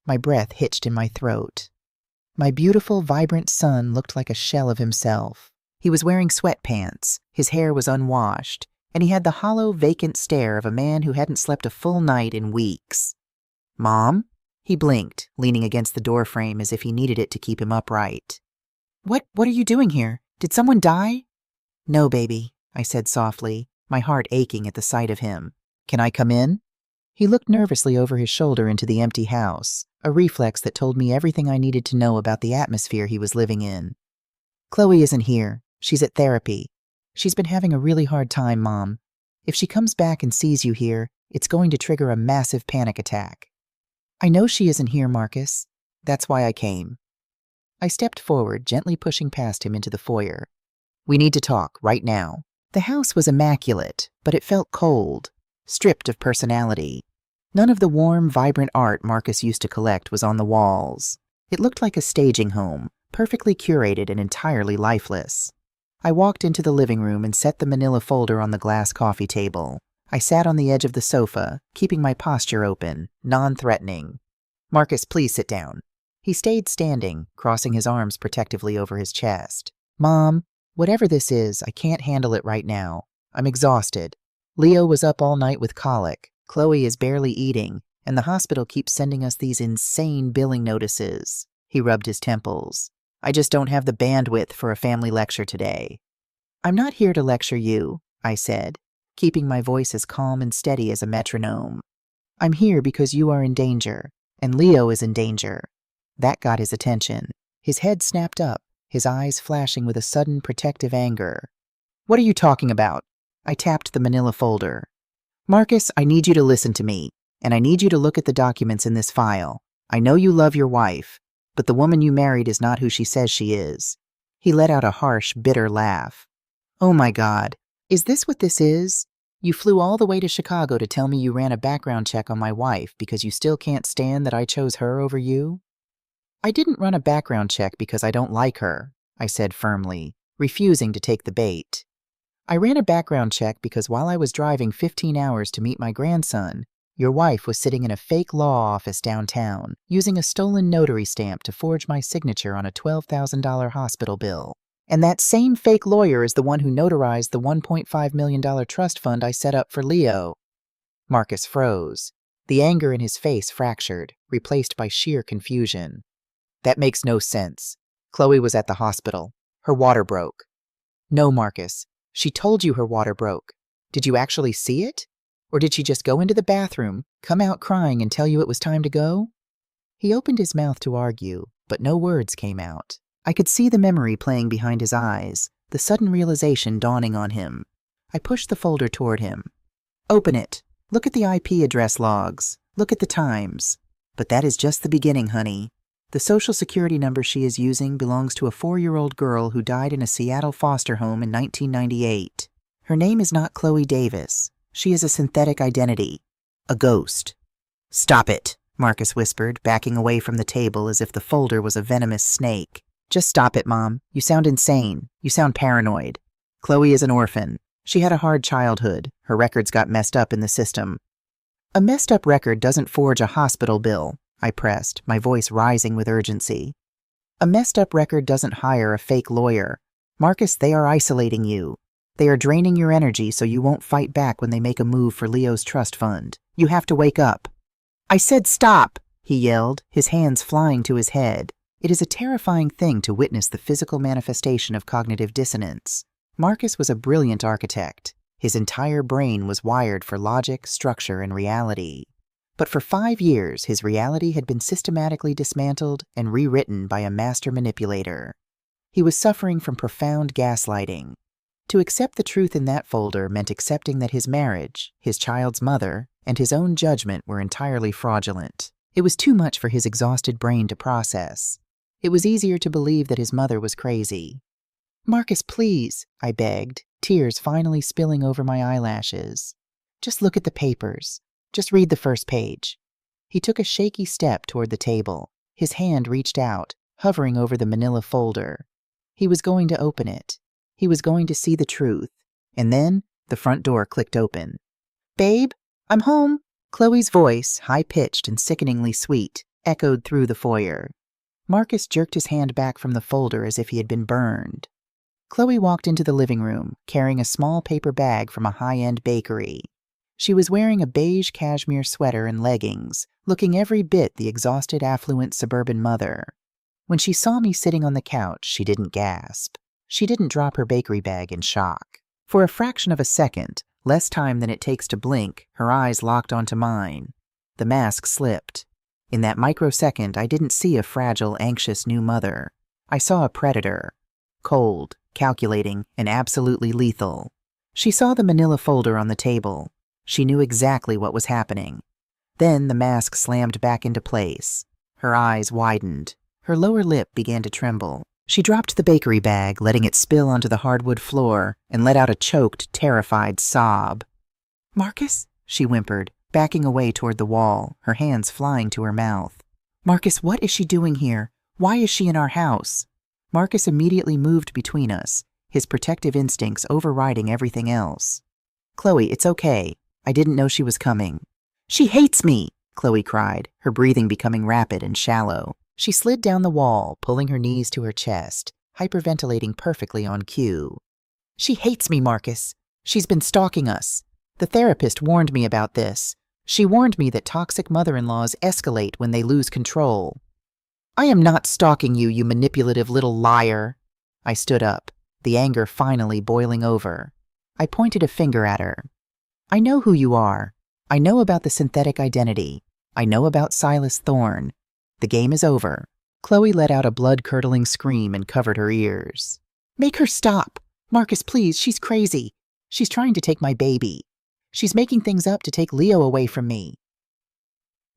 my breath hitched in my throat. My beautiful, vibrant son looked like a shell of himself. He was wearing sweatpants, his hair was unwashed, and he had the hollow, vacant stare of a man who hadn't slept a full night in weeks. "Mom?" He blinked, leaning against the doorframe as if he needed it to keep him upright. What are you doing here? Did someone die?" "No, baby," I said softly, my heart aching at the sight of him. "Can I come in?" He looked nervously over his shoulder into the empty house, a reflex that told me everything I needed to know about the atmosphere he was living in. "Chloe isn't here. She's at therapy. She's been having a really hard time, Mom. If she comes back and sees you here, it's going to trigger a massive panic attack." "I know she isn't here, Marcus. That's why I came." I stepped forward, gently pushing past him into the foyer. "We need to talk, right now." The house was immaculate, but it felt cold, stripped of personality. None of the warm, vibrant art Marcus used to collect was on the walls. It looked like a staging home, perfectly curated and entirely lifeless. I walked into the living room and set the manila folder on the glass coffee table. I sat on the edge of the sofa, keeping my posture open, non-threatening. "Marcus, please sit down." He stayed standing, crossing his arms protectively over his chest. "Mom, whatever this is, I can't handle it right now. I'm exhausted. Leo was up all night with colic. Chloe is barely eating, and the hospital keeps sending us these insane billing notices." He rubbed his temples. "I just don't have the bandwidth for a family lecture today." "I'm not here to lecture you," I said, keeping my voice as calm and steady as a metronome. "I'm here because you are in danger, and Leo is in danger." That got his attention. His head snapped up, his eyes flashing with a sudden protective anger. "What are you talking about?" I tapped the manila folder. "Marcus, I need you to listen to me, and I need you to look at the documents in this file. I know you love your wife, but the woman you married is not who she says she is." He let out a harsh, bitter laugh. "Oh my God, is this what this is? You flew all the way to Chicago to tell me you ran a background check on my wife because you still can't stand that I chose her over you?" "I didn't run a background check because I don't like her," I said firmly, refusing to take the bait. "I ran a background check because while I was driving 15 hours to meet my grandson, your wife was sitting in a fake law office downtown, using a stolen notary stamp to forge my signature on a $12,000 hospital bill. And that same fake lawyer is the one who notarized the $1.5 million trust fund I set up for Leo." Marcus froze. The anger in his face fractured, replaced by sheer confusion. "That makes no sense. Chloe was at the hospital. Her water broke." "No, Marcus. She told you her water broke. Did you actually see it? Or did she just go into the bathroom, come out crying, and tell you it was time to go?" He opened his mouth to argue, but no words came out. I could see the memory playing behind his eyes, the sudden realization dawning on him. I pushed the folder toward him. "Open it. Look at the IP address logs. Look at the times. But that is just the beginning, honey. The Social Security number she is using belongs to a 4-year-old girl who died in a Seattle foster home in 1998. Her name is not Chloe Davis. She is a synthetic identity. A ghost." "Stop it," Marcus whispered, backing away from the table as if the folder was a venomous snake. "Just stop it, Mom. You sound insane. You sound paranoid. Chloe is an orphan. She had a hard childhood. Her records got messed up in the system." "A messed up record doesn't forge a hospital bill. I pressed, my voice rising with urgency. A messed up record doesn't hire a fake lawyer. Marcus, they are isolating you. They are draining your energy so you won't fight back when they make a move for Leo's trust fund. You have to wake up. I said stop, he yelled, his hands flying to his head. It is a terrifying thing to witness the physical manifestation of cognitive dissonance. Marcus was a brilliant architect. His entire brain was wired for logic, structure, and reality. But for 5 years, his reality had been systematically dismantled and rewritten by a master manipulator. He was suffering from profound gaslighting. To accept the truth in that folder meant accepting that his marriage, his child's mother, and his own judgment were entirely fraudulent. It was too much for his exhausted brain to process. It was easier to believe that his mother was crazy. Marcus, please, I begged, tears finally spilling over my eyelashes. Just look at the papers. Just read the first page. He took a shaky step toward the table. His hand reached out, hovering over the manila folder. He was going to open it. He was going to see the truth. And then the front door clicked open. Babe, I'm home. Chloe's voice, high-pitched and sickeningly sweet, echoed through the foyer. Marcus jerked his hand back from the folder as if he had been burned. Chloe walked into the living room, carrying a small paper bag from a high-end bakery. She was wearing a beige cashmere sweater and leggings, looking every bit the exhausted, affluent suburban mother. When she saw me sitting on the couch, she didn't gasp. She didn't drop her bakery bag in shock. For a fraction of a second, less time than it takes to blink, her eyes locked onto mine. The mask slipped. In that microsecond, I didn't see a fragile, anxious new mother. I saw a predator. Cold, calculating, and absolutely lethal. She saw the manila folder on the table. She knew exactly what was happening. Then the mask slammed back into place. Her eyes widened. Her lower lip began to tremble. She dropped the bakery bag, letting it spill onto the hardwood floor, and let out a choked, terrified sob. Marcus? She whimpered, backing away toward the wall, her hands flying to her mouth. Marcus, what is she doing here? Why is she in our house? Marcus immediately moved between us, his protective instincts overriding everything else. Chloe, it's okay. I didn't know she was coming. She hates me, Chloe cried, her breathing becoming rapid and shallow. She slid down the wall, pulling her knees to her chest, hyperventilating perfectly on cue. She hates me, Marcus. She's been stalking us. The therapist warned me about this. She warned me that toxic mother-in-laws escalate when they lose control. I am not stalking you, you manipulative little liar. I stood up, the anger finally boiling over. I pointed a finger at her. I know who you are. I know about the synthetic identity. I know about Silas Thorne. The game is over. Chloe let out a blood-curdling scream and covered her ears. Make her stop. Marcus, please, she's crazy. She's trying to take my baby. She's making things up to take Leo away from me.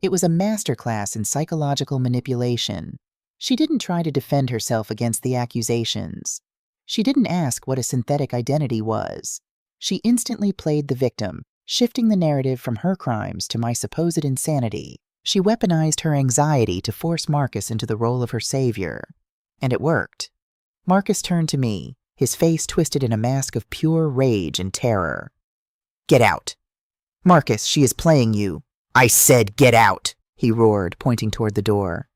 It was a masterclass in psychological manipulation. She didn't try to defend herself against the accusations. She didn't ask what a synthetic identity was. She instantly played the victim, shifting the narrative from her crimes to my supposed insanity. She weaponized her anxiety to force Marcus into the role of her savior. And it worked. Marcus turned to me, his face twisted in a mask of pure rage and terror. Get out. Marcus, she is playing you. I said get out, he roared, pointing toward the door.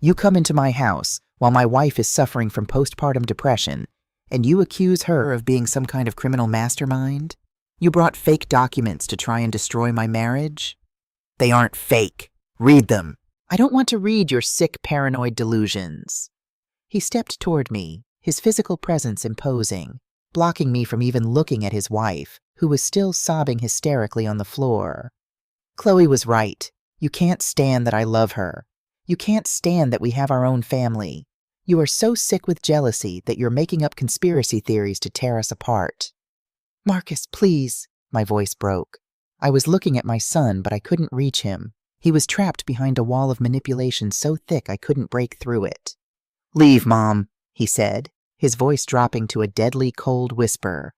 You come into my house while my wife is suffering from postpartum depression, and you accuse her of being some kind of criminal mastermind? You brought fake documents to try and destroy my marriage? They aren't fake. Read them. I don't want to read your sick, paranoid delusions. He stepped toward me, his physical presence imposing, blocking me from even looking at his wife, who was still sobbing hysterically on the floor. Chloe was right. You can't stand that I love her. You can't stand that we have our own family. You are so sick with jealousy that you're making up conspiracy theories to tear us apart. Marcus, please, my voice broke. I was looking at my son, but I couldn't reach him. He was trapped behind a wall of manipulation so thick I couldn't break through it. Leave, Mom, he said, his voice dropping to a deadly cold whisper.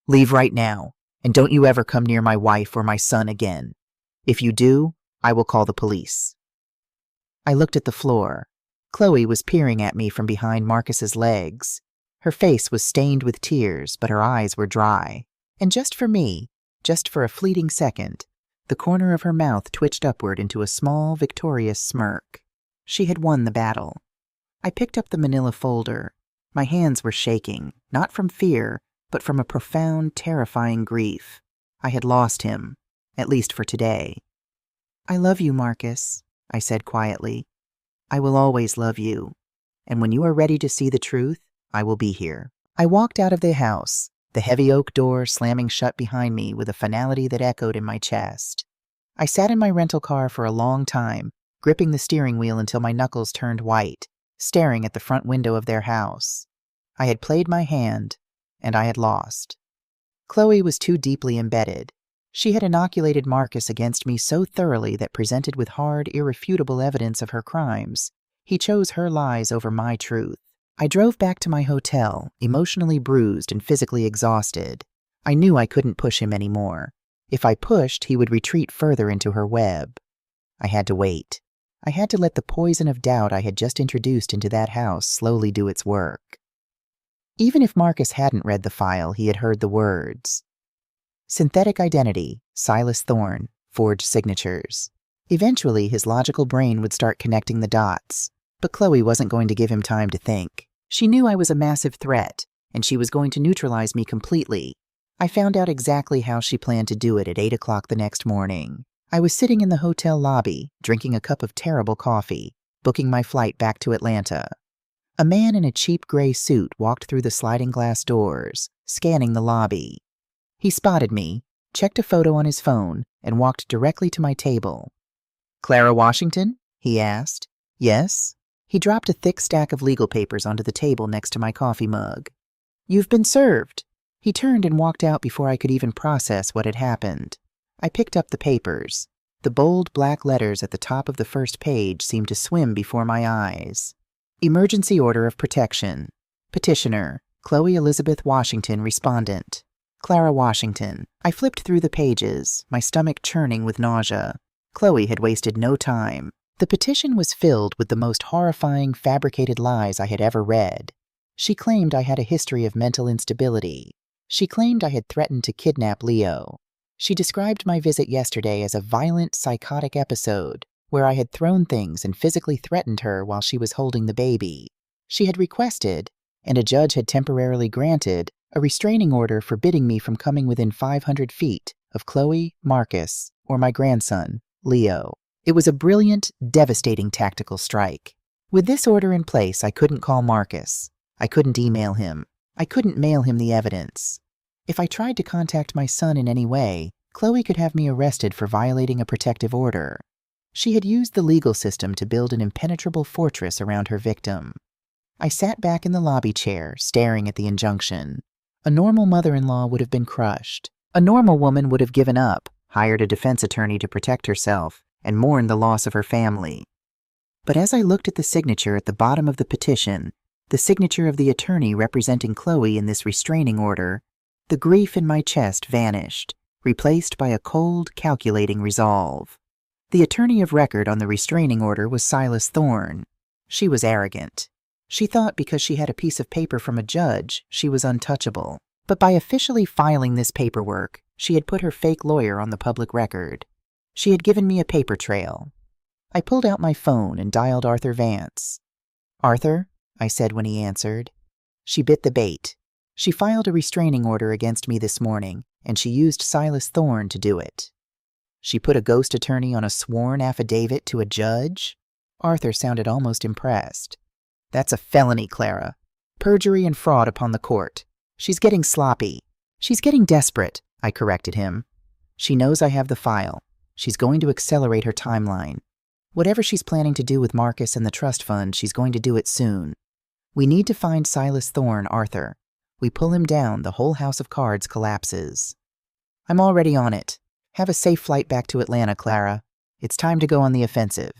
Leave right now, and don't you ever come near my wife or my son again. If you do, I will call the police. I looked at the floor. Chloe was peering at me from behind Marcus's legs. Her face was stained with tears, but her eyes were dry. And just for me, just for a fleeting second, The corner of her mouth twitched upward into a small, victorious smirk. She had won the battle. I picked up the manila folder. My hands were shaking, not from fear, but from a profound, terrifying grief. I had lost him, at least for today. "I love you, Marcus," I said quietly. "I will always love you. And when you are ready to see the truth, I will be here." I walked out of the house, the heavy oak door slamming shut behind me with a finality that echoed in my chest. I sat in my rental car for a long time, gripping the steering wheel until my knuckles turned white, staring at the front window of their house. I had played my hand, and I had lost. Chloe was too deeply embedded. She had inoculated Marcus against me so thoroughly that, presented with hard, irrefutable evidence of her crimes, he chose her lies over my truth. I drove back to my hotel, emotionally bruised and physically exhausted. I knew I couldn't push him anymore. If I pushed, he would retreat further into her web. I had to wait. I had to let the poison of doubt I had just introduced into that house slowly do its work. Even if Marcus hadn't read the file, he had heard the words. Synthetic identity, Silas Thorne, forged signatures. Eventually, his logical brain would start connecting the dots, but Chloe wasn't going to give him time to think. She knew I was a massive threat, and she was going to neutralize me completely. I found out exactly how she planned to do it at 8 o'clock the next morning. I was sitting in the hotel lobby, drinking a cup of terrible coffee, booking my flight back to Atlanta. A man in a cheap gray suit walked through the sliding glass doors, scanning the lobby. He spotted me, checked a photo on his phone, and walked directly to my table. "Clara Washington?" he asked. "Yes?" He dropped a thick stack of legal papers onto the table next to my coffee mug. "You've been served." He turned and walked out before I could even process what had happened. I picked up the papers. The bold black letters at the top of the first page seemed to swim before my eyes. Emergency Order of Protection. Petitioner, Chloe Elizabeth Washington, Respondent. Clara Washington. I flipped through the pages, my stomach churning with nausea. Chloe had wasted no time. The petition was filled with the most horrifying, fabricated lies I had ever read. She claimed I had a history of mental instability. She claimed I had threatened to kidnap Leo. She described my visit yesterday as a violent, psychotic episode where I had thrown things and physically threatened her while she was holding the baby. She had requested, and a judge had temporarily granted, a restraining order forbidding me from coming within 500 feet of Chloe, Marcus, or my grandson, Leo. It was a brilliant, devastating tactical strike. With this order in place, I couldn't call Marcus. I couldn't email him. I couldn't mail him the evidence. If I tried to contact my son in any way, Chloe could have me arrested for violating a protective order. She had used the legal system to build an impenetrable fortress around her victim. I sat back in the lobby chair, staring at the injunction. A normal mother-in-law would have been crushed. A normal woman would have given up, hired a defense attorney to protect herself, and mourned the loss of her family. But as I looked at the signature at the bottom of the petition, the signature of the attorney representing Chloe in this restraining order, the grief in my chest vanished, replaced by a cold, calculating resolve. The attorney of record on the restraining order was Silas Thorne. She was arrogant. She thought because she had a piece of paper from a judge, she was untouchable. But by officially filing this paperwork, she had put her fake lawyer on the public record. She had given me a paper trail. I pulled out my phone and dialed Arthur Vance. "Arthur?" I said when he answered. She bit the bait. She filed a restraining order against me this morning, and she used Silas Thorne to do it. She put a ghost attorney on a sworn affidavit to a judge? Arthur sounded almost impressed. "That's a felony, Clara. Perjury and fraud upon the court. She's getting sloppy. She's getting desperate," I corrected him. "She knows I have the file. She's going to accelerate her timeline. Whatever she's planning to do with Marcus and the trust fund, she's going to do it soon. We need to find Silas Thorne, Arthur. We pull him down, the whole house of cards collapses." "I'm already on it. Have a safe flight back to Atlanta, Clara. It's time to go on the offensive."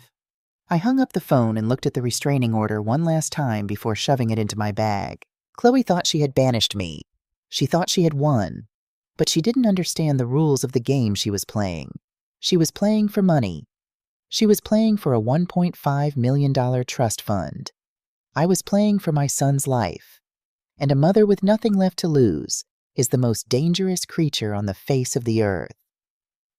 I hung up the phone and looked at the restraining order one last time before shoving it into my bag. Chloe thought she had banished me. She thought she had won. But she didn't understand the rules of the game she was playing. She was playing for money. She was playing for a $1.5 million trust fund. I was playing for my son's life. And a mother with nothing left to lose is the most dangerous creature on the face of the earth.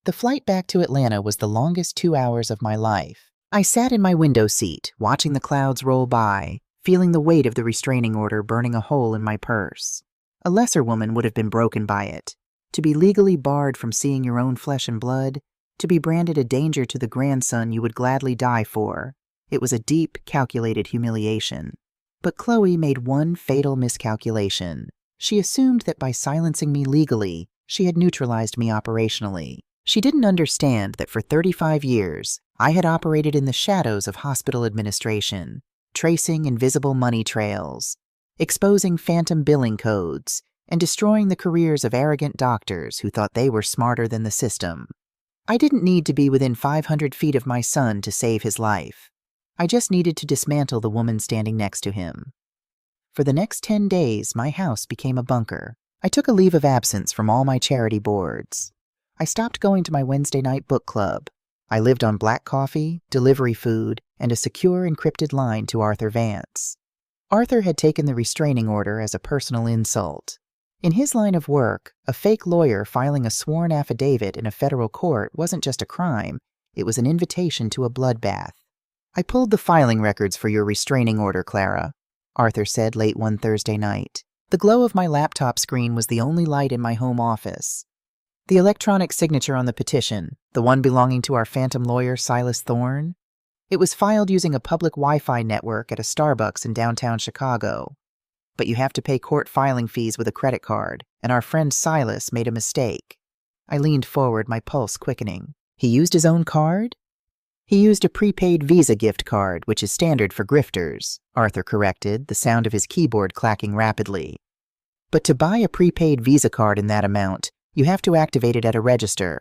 The flight back to Atlanta was the longest 2 hours of my life. I sat in my window seat, watching the clouds roll by, feeling the weight of the restraining order burning a hole in my purse. A lesser woman would have been broken by it. To be legally barred from seeing your own flesh and blood, to be branded a danger to the grandson you would gladly die for, it was a deep, calculated humiliation. But Chloe made one fatal miscalculation. She assumed that by silencing me legally, she had neutralized me operationally. She didn't understand that for 35 years, I had operated in the shadows of hospital administration, tracing invisible money trails, exposing phantom billing codes, and destroying the careers of arrogant doctors who thought they were smarter than the system. I didn't need to be within 500 feet of my son to save his life. I just needed to dismantle the woman standing next to him. For the next 10 days, my house became a bunker. I took a leave of absence from all my charity boards. I stopped going to my Wednesday night book club. I lived on black coffee, delivery food, and a secure encrypted line to Arthur Vance. Arthur had taken the restraining order as a personal insult. In his line of work, a fake lawyer filing a sworn affidavit in a federal court wasn't just a crime, it was an invitation to a bloodbath. "I pulled the filing records for your restraining order, Clara," Arthur said late one Thursday night. The glow of my laptop screen was the only light in my home office. The electronic signature on the petition, the one belonging to our phantom lawyer Silas Thorne, it was filed using a public Wi-Fi network at a Starbucks in downtown Chicago. But you have to pay court filing fees with a credit card, and our friend Silas made a mistake. I leaned forward, my pulse quickening. He used his own card? He used a prepaid Visa gift card, which is standard for grifters, Arthur corrected, the sound of his keyboard clacking rapidly. But to buy a prepaid Visa card in that amount, you have to activate it at a register.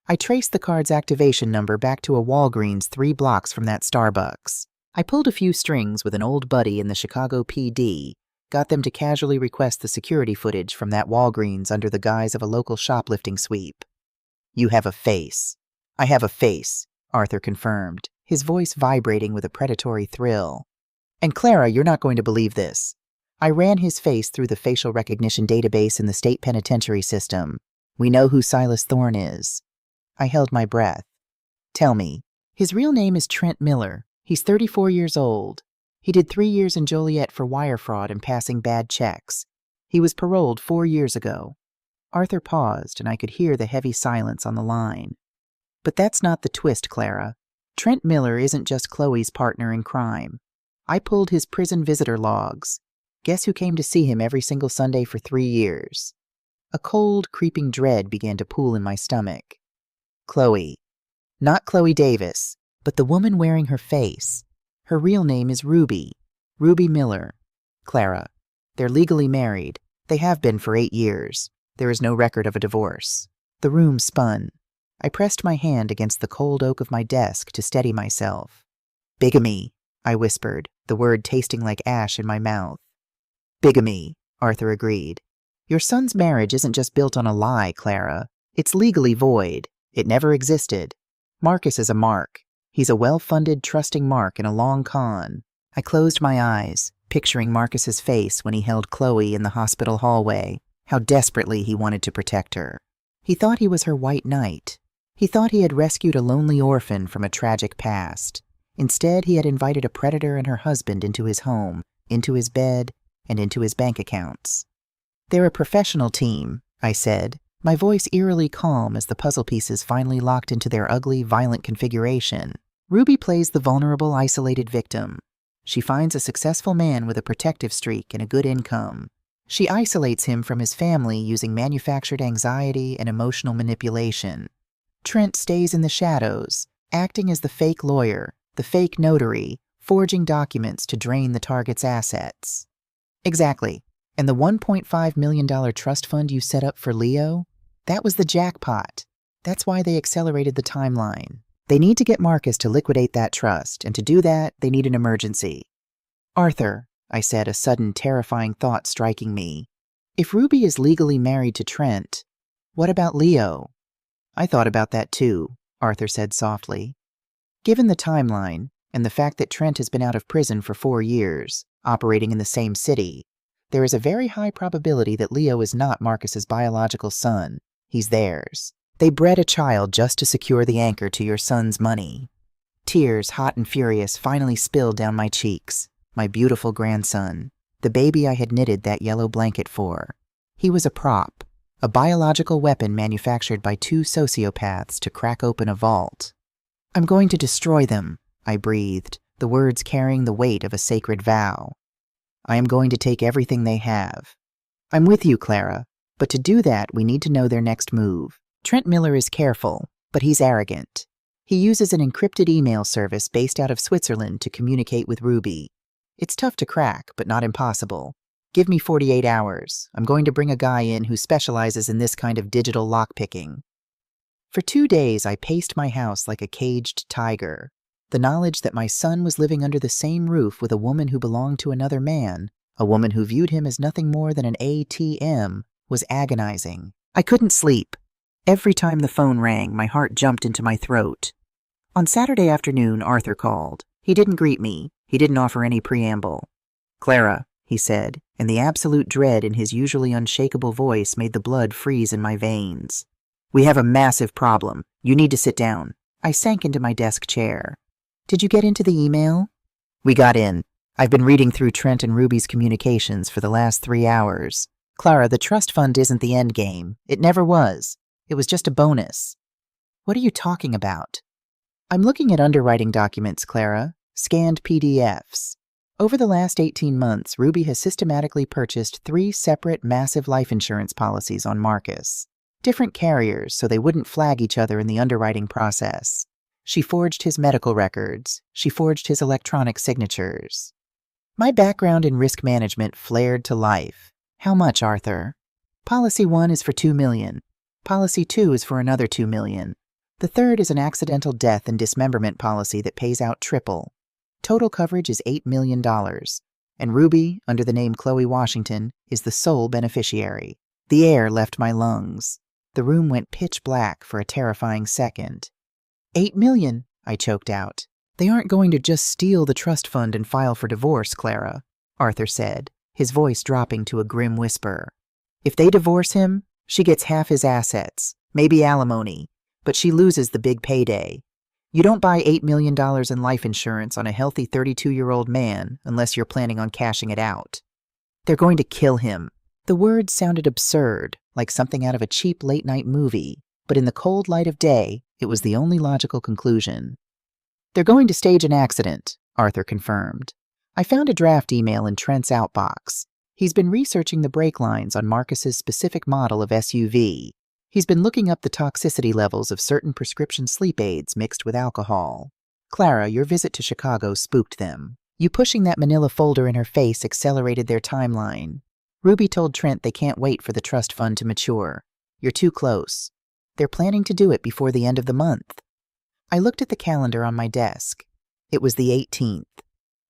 I traced the card's activation number back to a Walgreens 3 blocks from that Starbucks. I pulled a few strings with an old buddy in the Chicago PD, got them to casually request the security footage from that Walgreens under the guise of a local shoplifting sweep. "You have a face." "I have a face," Arthur confirmed, his voice vibrating with a predatory thrill. "And Clara, you're not going to believe this. I ran his face through the facial recognition database in the state penitentiary system. We know who Silas Thorne is." I held my breath. "Tell me." "His real name is Trent Miller. He's 34 years old. He did 3 years in Joliet for wire fraud and passing bad checks. He was paroled 4 years ago." Arthur paused, and I could hear the heavy silence on the line. "But that's not the twist, Clara. Trent Miller isn't just Chloe's partner in crime. I pulled his prison visitor logs. Guess who came to see him every single Sunday for 3 years? A cold, creeping dread began to pool in my stomach. Chloe. Not Chloe Davis, but the woman wearing her face. Her real name is Ruby. Ruby Miller. Clara. They're legally married. They have been for 8 years. There is no record of a divorce." The room spun. I pressed my hand against the cold oak of my desk to steady myself. "Bigamy," I whispered, the word tasting like ash in my mouth. "Bigamy," Arthur agreed. "Your son's marriage isn't just built on a lie, Clara. It's legally void. It never existed. Marcus is a mark. He's a well-funded, trusting mark in a long con." I closed my eyes, picturing Marcus's face when he held Chloe in the hospital hallway, how desperately he wanted to protect her. He thought he was her white knight. He thought he had rescued a lonely orphan from a tragic past. Instead, he had invited a predator and her husband into his home, into his bed, and into his bank accounts. "They're a professional team," I said, my voice eerily calm as the puzzle pieces finally locked into their ugly, violent configuration. "Ruby plays the vulnerable, isolated victim. She finds a successful man with a protective streak and a good income. She isolates him from his family using manufactured anxiety and emotional manipulation. Trent stays in the shadows, acting as the fake lawyer, the fake notary, forging documents to drain the target's assets." "Exactly. And the $1.5 million trust fund you set up for Leo? That was the jackpot. That's why they accelerated the timeline. They need to get Marcus to liquidate that trust, and to do that, they need an emergency." "Arthur," I said, a sudden, terrifying thought striking me. "If Ruby is legally married to Trent, what about Leo?" "I thought about that too," Arthur said softly. "Given the timeline, and the fact that Trent has been out of prison for 4 years, operating in the same city, there is a very high probability that Leo is not Marcus's biological son. He's theirs. They bred a child just to secure the anchor to your son's money. Tears, hot and furious, finally spilled down my cheeks. My beautiful grandson, the baby I had knitted that yellow blanket for. He was a prop, a biological weapon manufactured by two sociopaths to crack open a vault. "I'm going to destroy them," I breathed, the words carrying the weight of a sacred vow. "I am going to take everything they have." "I'm with you, Clara, but to do that we need to know their next move. Trent Miller is careful, but he's arrogant. He uses an encrypted email service based out of Switzerland to communicate with Ruby. It's tough to crack, but not impossible. Give me 48 hours. I'm going to bring a guy in who specializes in this kind of digital lockpicking." For 2 days, I paced my house like a caged tiger. The knowledge that my son was living under the same roof with a woman who belonged to another man, a woman who viewed him as nothing more than an ATM, was agonizing. I couldn't sleep. Every time the phone rang, my heart jumped into my throat. On Saturday afternoon, Arthur called. He didn't greet me. He didn't offer any preamble. "Clara," he said, and the absolute dread in his usually unshakable voice made the blood freeze in my veins. "We have a massive problem. You need to sit down." I sank into my desk chair. "Did you get into the email?" "We got in. I've been reading through Trent and Ruby's communications for the last 3 hours. Clara, the trust fund isn't the end game. It never was. It was just a bonus." "What are you talking about?" "I'm looking at underwriting documents, Clara. Scanned PDFs. Over the last 18 months, Ruby has systematically purchased 3 separate massive life insurance policies on Marcus. Different carriers, so they wouldn't flag each other in the underwriting process. She forged his medical records. She forged his electronic signatures." My background in risk management flared to life. "How much, Arthur?" "Policy 1 is for $2 million. Policy 2 is for another $2 million. The third is an accidental death and dismemberment policy that pays out triple. Total coverage is $8 million, and Ruby, under the name Chloe Washington, is the sole beneficiary." The air left my lungs. The room went pitch black for a terrifying second. $8 million, I choked out. "They aren't going to just steal the trust fund and file for divorce, Clara," Arthur said, his voice dropping to a grim whisper. "If they divorce him, she gets half his assets, maybe alimony, but she loses the big payday. You don't buy $8 million in life insurance on a healthy 32-year-old man unless you're planning on cashing it out. They're going to kill him." The words sounded absurd, like something out of a cheap late-night movie, but in the cold light of day, it was the only logical conclusion. "They're going to stage an accident," Arthur confirmed. "I found a draft email in Trent's outbox. He's been researching the brake lines on Marcus's specific model of SUV. He's been looking up the toxicity levels of certain prescription sleep aids mixed with alcohol. Clara, your visit to Chicago spooked them. You pushing that manila folder in her face accelerated their timeline. Ruby told Trent they can't wait for the trust fund to mature. You're too close. They're planning to do it before the end of the month." I looked at the calendar on my desk. It was the 18th.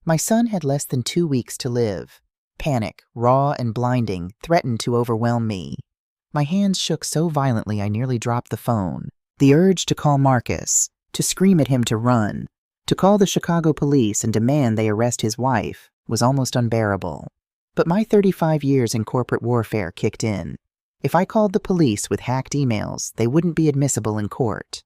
My son had less than 2 weeks to live. Panic, raw and blinding, threatened to overwhelm me. My hands shook so violently I nearly dropped the phone. The urge to call Marcus, to scream at him to run, to call the Chicago police and demand they arrest his wife, was almost unbearable. But my 35 years in corporate warfare kicked in. If I called the police with hacked emails, they wouldn't be admissible in court.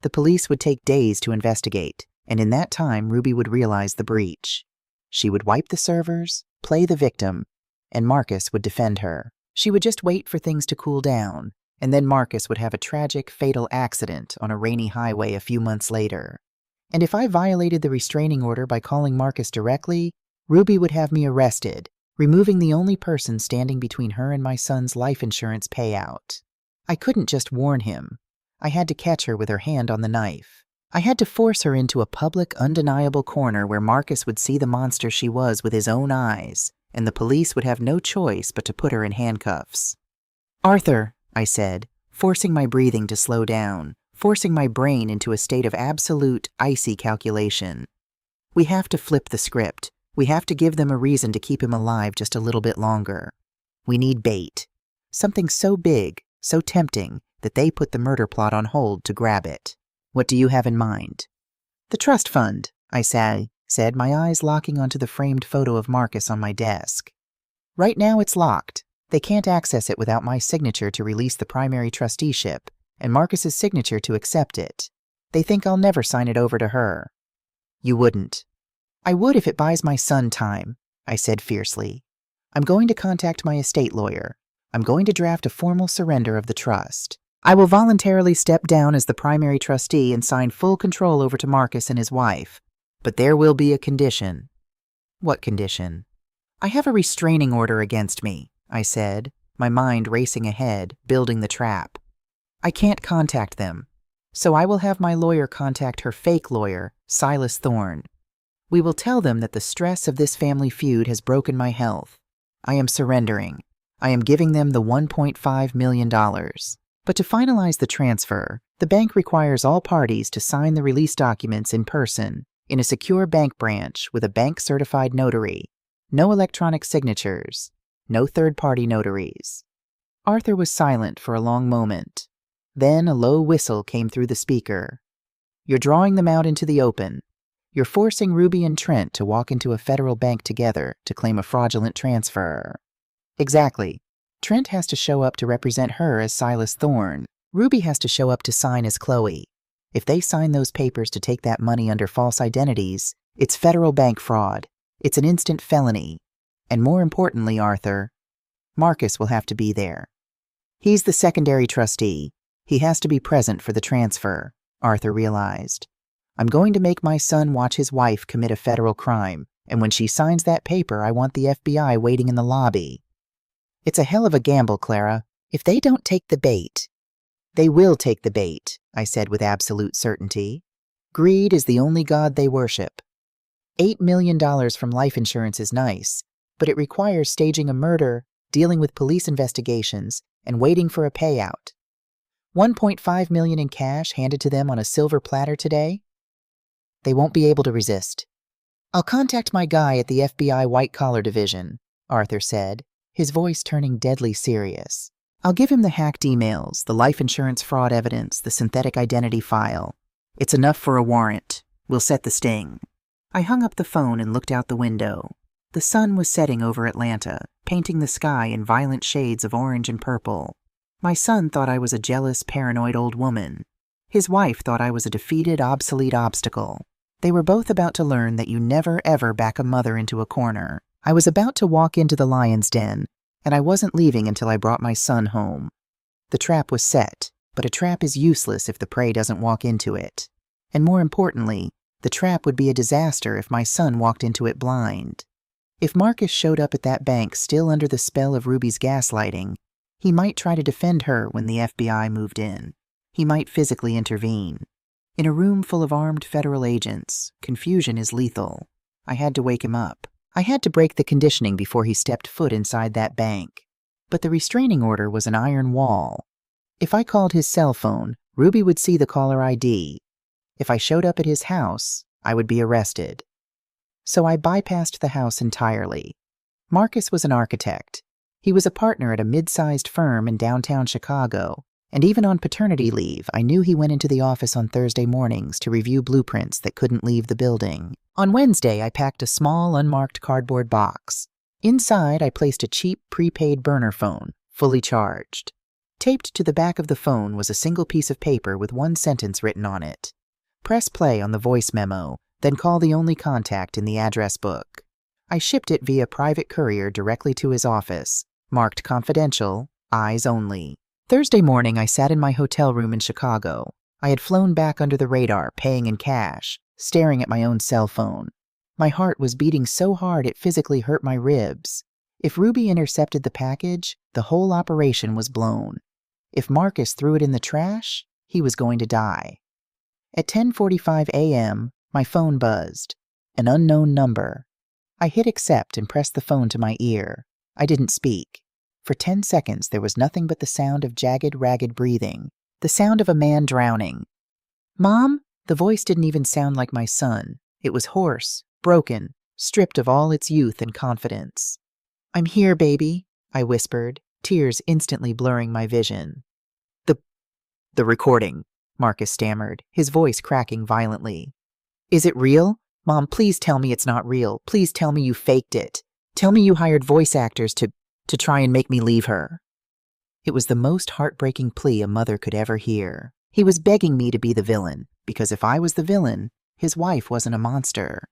The police would take days to investigate, and in that time Ruby would realize the breach. She would wipe the servers, play the victim, and Marcus would defend her. She would just wait for things to cool down, and then Marcus would have a tragic, fatal accident on a rainy highway a few months later. And if I violated the restraining order by calling Marcus directly, Ruby would have me arrested, removing the only person standing between her and my son's life insurance payout. I couldn't just warn him. I had to catch her with her hand on the knife. I had to force her into a public, undeniable corner where Marcus would see the monster she was with his own eyes, and the police would have no choice but to put her in handcuffs. "Arthur," I said, forcing my breathing to slow down, forcing my brain into a state of absolute, icy calculation. "We have to flip the script. We have to give them a reason to keep him alive just a little bit longer. We need bait. Something so big, so tempting, that they put the murder plot on hold to grab it. What do you have in mind?" "The trust fund," I said, my eyes locking onto the framed photo of Marcus on my desk. "Right now it's locked. They can't access it without my signature to release the primary trusteeship, and Marcus's signature to accept it. They think I'll never sign it over to her. You wouldn't. I would if it buys my son time, I said fiercely. I'm going to contact my estate lawyer. I'm going to draft a formal surrender of the trust. I will voluntarily step down as the primary trustee and sign full control over to Marcus and his wife. But there will be a condition. What condition? I have a restraining order against me, I said, my mind racing ahead, building the trap. I can't contact them, so I will have my lawyer contact her fake lawyer, Silas Thorne. We will tell them that the stress of this family feud has broken my health. I am surrendering. I am giving them the $1.5 million. But to finalize the transfer, the bank requires all parties to sign the release documents in person, in a secure bank branch with a bank-certified notary. No electronic signatures. No third-party notaries. Arthur was silent for a long moment. Then a low whistle came through the speaker. You're drawing them out into the open. You're forcing Ruby and Trent to walk into a federal bank together to claim a fraudulent transfer. Exactly. Trent has to show up to represent her as Silas Thorne. Ruby has to show up to sign as Chloe. If they sign those papers to take that money under false identities, it's federal bank fraud. It's an instant felony. And more importantly, Arthur, Marcus will have to be there. He's the secondary trustee. He has to be present for the transfer, Arthur realized. I'm going to make my son watch his wife commit a federal crime, and when she signs that paper, I want the FBI waiting in the lobby. It's a hell of a gamble, Clara. If they don't take the bait, they will take the bait, I said with absolute certainty. Greed is the only god they worship. $8 million from life insurance is nice, but it requires staging a murder, dealing with police investigations, and waiting for a payout. $1.5 million in cash handed to them on a silver platter today? They won't be able to resist. I'll contact my guy at the FBI white-collar division, Arthur said, his voice turning deadly serious. I'll give him the hacked emails, the life insurance fraud evidence, the synthetic identity file. It's enough for a warrant. We'll set the sting. I hung up the phone and looked out the window. The sun was setting over Atlanta, painting the sky in violent shades of orange and purple. My son thought I was a jealous, paranoid old woman. His wife thought I was a defeated, obsolete obstacle. They were both about to learn that you never, ever back a mother into a corner. I was about to walk into the lion's den, and I wasn't leaving until I brought my son home. The trap was set, but a trap is useless if the prey doesn't walk into it. And more importantly, the trap would be a disaster if my son walked into it blind. If Marcus showed up at that bank still under the spell of Ruby's gaslighting, he might try to defend her when the FBI moved in. He might physically intervene. In a room full of armed federal agents, confusion is lethal. I had to wake him up. I had to break the conditioning before he stepped foot inside that bank. But the restraining order was an iron wall. If I called his cell phone, Ruby would see the caller ID. If I showed up at his house, I would be arrested. So I bypassed the house entirely. Marcus was an architect. He was a partner at a mid-sized firm in downtown Chicago, and even on paternity leave, I knew he went into the office on Thursday mornings to review blueprints that couldn't leave the building. On Wednesday, I packed a small, unmarked cardboard box. Inside, I placed a cheap, prepaid burner phone, fully charged. Taped to the back of the phone was a single piece of paper with one sentence written on it. Press play on the voice memo, then call the only contact in the address book. I shipped it via private courier directly to his office, marked confidential, eyes only. Thursday morning, I sat in my hotel room in Chicago. I had flown back under the radar, paying in cash, staring at my own cell phone. My heart was beating so hard it physically hurt my ribs. If Ruby intercepted the package, the whole operation was blown. If Marcus threw it in the trash, he was going to die. At 10:45 a.m., my phone buzzed. An unknown number. I hit accept and pressed the phone to my ear. I didn't speak. For 10 seconds, there was nothing but the sound of jagged, ragged breathing, the sound of a man drowning. Mom? The voice didn't even sound like my son. It was hoarse, broken, stripped of all its youth and confidence. I'm here, baby, I whispered, tears instantly blurring my vision. The recording, Marcus stammered, his voice cracking violently. Is it real? Mom, please tell me it's not real. Please tell me you faked it. Tell me you hired voice actors to try and make me leave her. It was the most heartbreaking plea a mother could ever hear. He was begging me to be the villain, because if I was the villain, his wife wasn't a monster.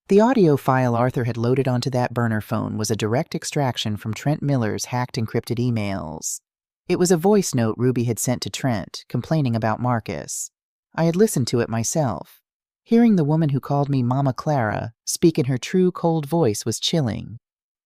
The audio file Arthur had loaded onto that burner phone was a direct extraction from Trent Miller's hacked encrypted emails. It was a voice note Ruby had sent to Trent, complaining about Marcus. I had listened to it myself. Hearing the woman who called me Mama Clara speak in her true cold voice was chilling.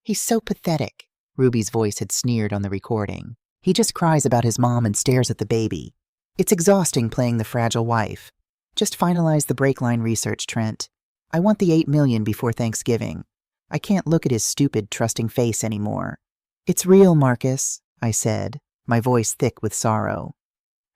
"He's so pathetic," Ruby's voice had sneered on the recording. "He just cries about his mom and stares at the baby. It's exhausting playing the fragile wife. Just finalize the break line research, Trent. I want the $8 million before Thanksgiving. I can't look at his stupid, trusting face anymore." "It's real, Marcus," I said, my voice thick with sorrow.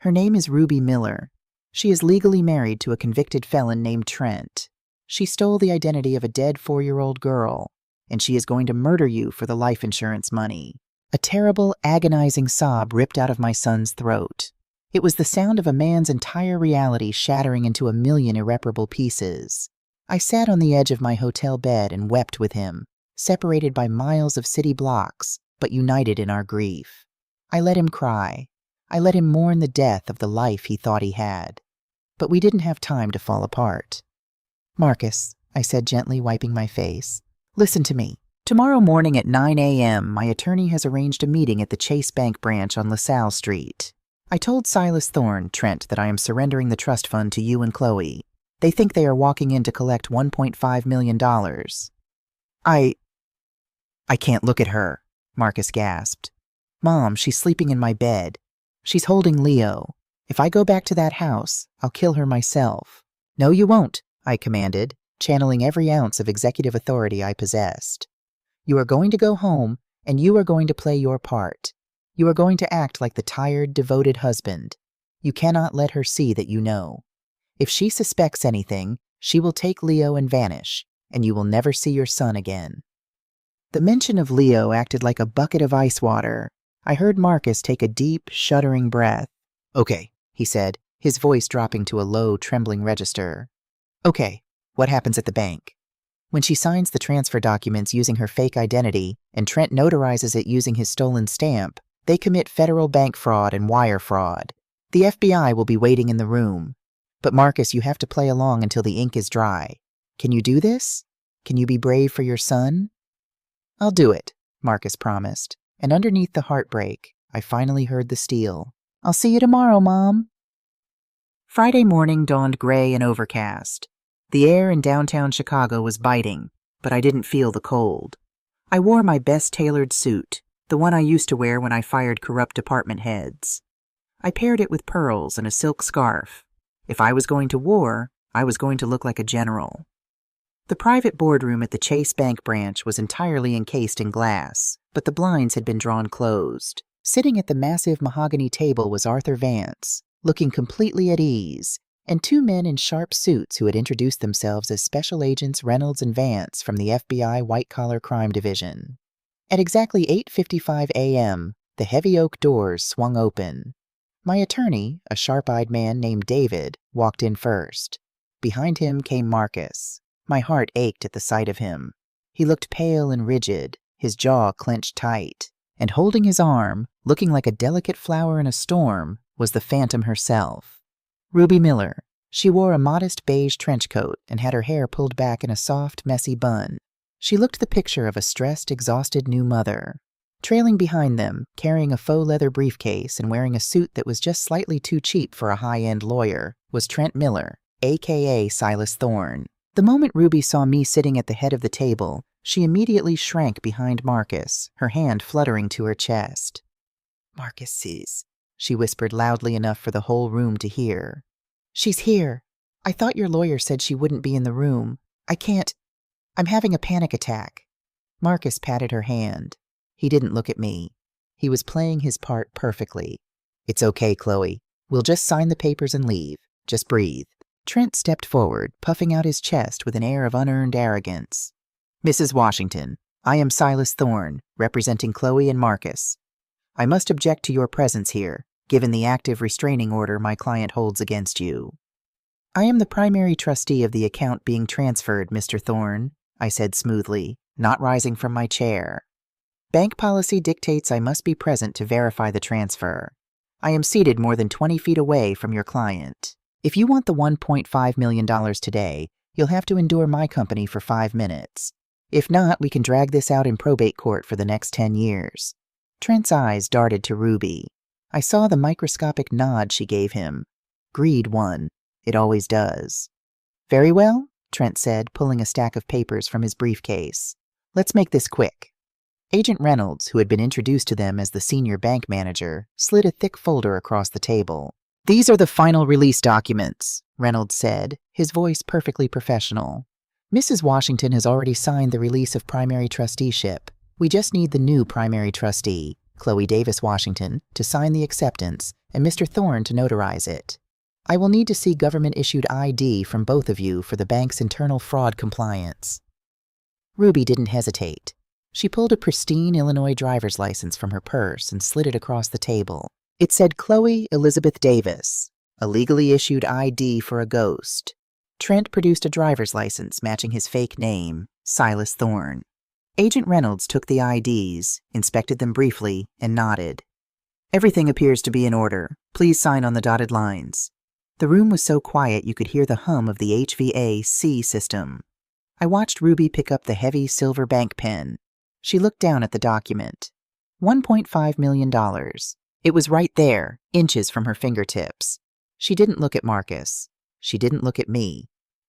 "Her name is Ruby Miller. She is legally married to a convicted felon named Trent. She stole the identity of a dead 4-year-old girl, and she is going to murder you for the life insurance money." A terrible, agonizing sob ripped out of my son's throat. It was the sound of a man's entire reality shattering into a million irreparable pieces. I sat on the edge of my hotel bed and wept with him, separated by miles of city blocks, but united in our grief. I let him cry. I let him mourn the death of the life he thought he had. But we didn't have time to fall apart. "Marcus," I said gently, wiping my face, "listen to me. Tomorrow morning at 9 a.m., my attorney has arranged a meeting at the Chase Bank branch on LaSalle Street. I told Silas Thorne, Trent, that I am surrendering the trust fund to you and Chloe. They think they are walking in to collect $1.5 million. I can't look at her," Marcus gasped. "Mom, she's sleeping in my bed. She's holding Leo. If I go back to that house, I'll kill her myself." "No, you won't," I commanded, channeling every ounce of executive authority I possessed. "You are going to go home, and you are going to play your part. You are going to act like the tired, devoted husband. You cannot let her see that you know. If she suspects anything, she will take Leo and vanish, and you will never see your son again." The mention of Leo acted like a bucket of ice water. I heard Marcus take a deep, shuddering breath. "Okay," he said, his voice dropping to a low, trembling register. "Okay, what happens at the bank?" "When she signs the transfer documents using her fake identity, and Trent notarizes it using his stolen stamp, they commit federal bank fraud and wire fraud. The FBI will be waiting in the room. But Marcus, you have to play along until the ink is dry. Can you do this? Can you be brave for your son?" "I'll do it," Marcus promised, and underneath the heartbreak, I finally heard the steel. "I'll see you tomorrow, Mom." Friday morning dawned gray and overcast. The air in downtown Chicago was biting, but I didn't feel the cold. I wore my best tailored suit, the one I used to wear when I fired corrupt department heads. I paired it with pearls and a silk scarf. If I was going to war, I was going to look like a general. The private boardroom at the Chase Bank branch was entirely encased in glass, but the blinds had been drawn closed. Sitting at the massive mahogany table was Arthur Vance, looking completely at ease, and 2 men in sharp suits who had introduced themselves as Special Agents Reynolds and Vance from the FBI White-Collar Crime Division. At exactly 8:55 a.m., the heavy oak doors swung open. My attorney, a sharp-eyed man named David, walked in first. Behind him came Marcus. My heart ached at the sight of him. He looked pale and rigid, his jaw clenched tight, and holding his arm, looking like a delicate flower in a storm, was the Phantom herself. Ruby Miller. She wore a modest beige trench coat and had her hair pulled back in a soft, messy bun. She looked the picture of a stressed, exhausted new mother. Trailing behind them, carrying a faux leather briefcase and wearing a suit that was just slightly too cheap for a high-end lawyer, was Trent Miller, a.k.a. Silas Thorne. The moment Ruby saw me sitting at the head of the table, she immediately shrank behind Marcus, her hand fluttering to her chest. "Marcus, she whispered loudly enough for the whole room to hear. "She's here. I thought your lawyer said she wouldn't be in the room. I can't. I'm having a panic attack." Marcus patted her hand. He didn't look at me. He was playing his part perfectly. "It's okay, Chloe. We'll just sign the papers and leave. Just breathe." Trent stepped forward, puffing out his chest with an air of unearned arrogance. "Mrs. Washington, I am Silas Thorne, representing Chloe and Marcus. I must object to your presence here, given the active restraining order my client holds against you." "I am the primary trustee of the account being transferred, Mr. Thorne," I said smoothly, not rising from my chair. Bank policy dictates I must be present to verify the transfer. I am seated more than 20 feet away from your client. If you want the $1.5 million today, you'll have to endure my company for 5 minutes. If not, we can drag this out in probate court for the next 10 years. Trent's eyes darted to Ruby. I saw the microscopic nod she gave him. Greed won. It always does. Very well, Trent said, pulling a stack of papers from his briefcase. Let's make this quick. Agent Reynolds, who had been introduced to them as the senior bank manager, slid a thick folder across the table. These are the final release documents, Reynolds said, his voice perfectly professional. Mrs. Washington has already signed the release of primary trusteeship. We just need the new primary trustee, Chloe Davis Washington, to sign the acceptance, and Mr. Thorne to notarize it. I will need to see government-issued ID from both of you for the bank's internal fraud compliance. Ruby didn't hesitate. She pulled a pristine Illinois driver's license from her purse and slid it across the table. It said Chloe Elizabeth Davis, a legally issued ID for a ghost. Trent produced a driver's license matching his fake name, Silas Thorne. Agent Reynolds took the IDs, inspected them briefly, and nodded. Everything appears to be in order. Please sign on the dotted lines. The room was so quiet you could hear the hum of the HVAC system. I watched Ruby pick up the heavy silver bank pen. She looked down at the document. $1.5 million. It was right there, inches from her fingertips. She didn't look at Marcus. She didn't look at me.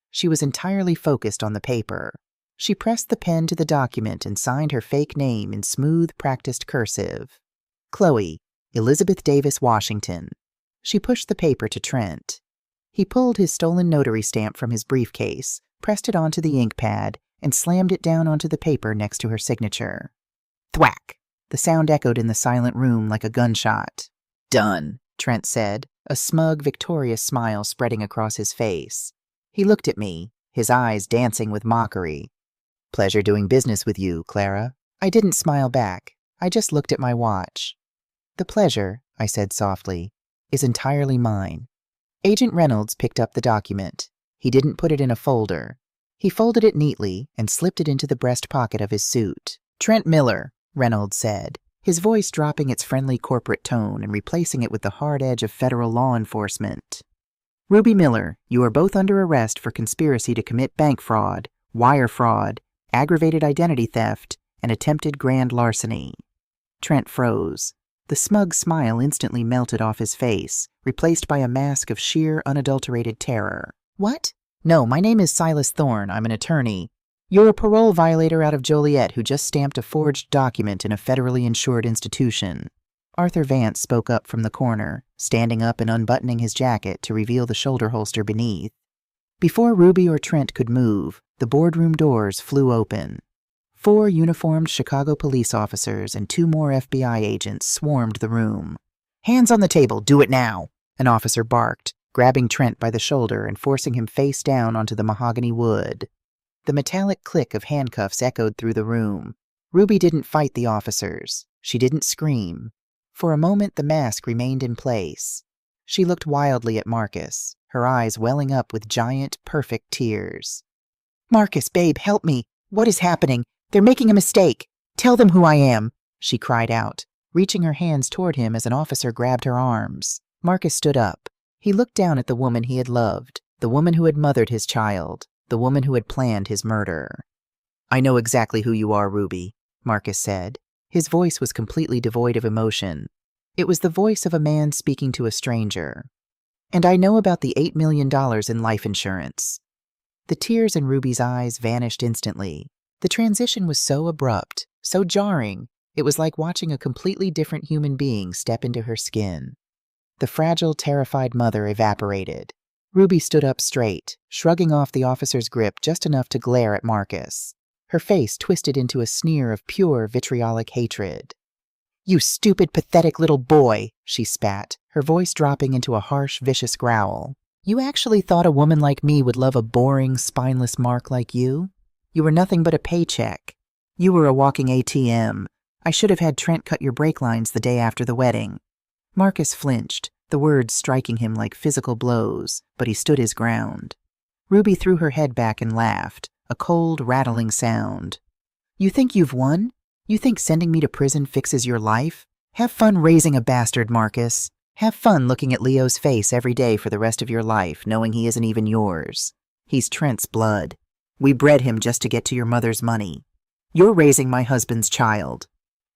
She was entirely focused on the paper. She pressed the pen to the document and signed her fake name in smooth, practiced cursive. Chloe Elizabeth Davis Washington. She pushed the paper to Trent. He pulled his stolen notary stamp from his briefcase, pressed it onto the ink pad, and slammed it down onto the paper next to her signature. Thwack! The sound echoed in the silent room like a gunshot. Done, Trent said, a smug, victorious smile spreading across his face. He looked at me, his eyes dancing with mockery. Pleasure doing business with you, Clara. I didn't smile back. I just looked at my watch. The pleasure, I said softly, is entirely mine. Agent Reynolds picked up the document. He didn't put it in a folder. He folded it neatly and slipped it into the breast pocket of his suit. Trent Miller, Reynolds said, his voice dropping its friendly corporate tone and replacing it with the hard edge of federal law enforcement. Ruby Miller, you are both under arrest for conspiracy to commit bank fraud, wire fraud, aggravated identity theft, and attempted grand larceny. Trent froze. The smug smile instantly melted off his face, replaced by a mask of sheer, unadulterated terror. What? No, my name is Silas Thorne. I'm an attorney. You're a parole violator out of Joliet who just stamped a forged document in a federally insured institution. Arthur Vance spoke up from the corner, standing up and unbuttoning his jacket to reveal the shoulder holster beneath. Before Ruby or Trent could move, the boardroom doors flew open. 4 uniformed Chicago police officers and 2 more FBI agents swarmed the room. Hands on the table, do it now, an officer barked, grabbing Trent by the shoulder and forcing him face down onto the mahogany wood. The metallic click of handcuffs echoed through the room. Ruby didn't fight the officers. She didn't scream. For a moment, the mask remained in place. She looked wildly at Marcus, her eyes welling up with giant, perfect tears. Marcus, babe, help me. What is happening? They're making a mistake. Tell them who I am, she cried out, reaching her hands toward him as an officer grabbed her arms. Marcus stood up. He looked down at the woman he had loved, the woman who had mothered his child, the woman who had planned his murder. I know exactly who you are, Ruby, Marcus said. His voice was completely devoid of emotion. It was the voice of a man speaking to a stranger. And I know about the $8 million in life insurance. The tears in Ruby's eyes vanished instantly. The transition was so abrupt, so jarring, it was like watching a completely different human being step into her skin. The fragile, terrified mother evaporated. Ruby stood up straight, shrugging off the officer's grip just enough to glare at Marcus. Her face twisted into a sneer of pure vitriolic hatred. You stupid, pathetic little boy, she spat, her voice dropping into a harsh, vicious growl. You actually thought a woman like me would love a boring, spineless mark like you? You were nothing but a paycheck. You were a walking ATM. I should have had Trent cut your brake lines the day after the wedding. Marcus flinched, the words striking him like physical blows, but he stood his ground. Ruby threw her head back and laughed, a cold, rattling sound. You think you've won? You think sending me to prison fixes your life? Have fun raising a bastard, Marcus. Have fun looking at Leo's face every day for the rest of your life, knowing he isn't even yours. He's Trent's blood. We bred him just to get to your mother's money. You're raising my husband's child."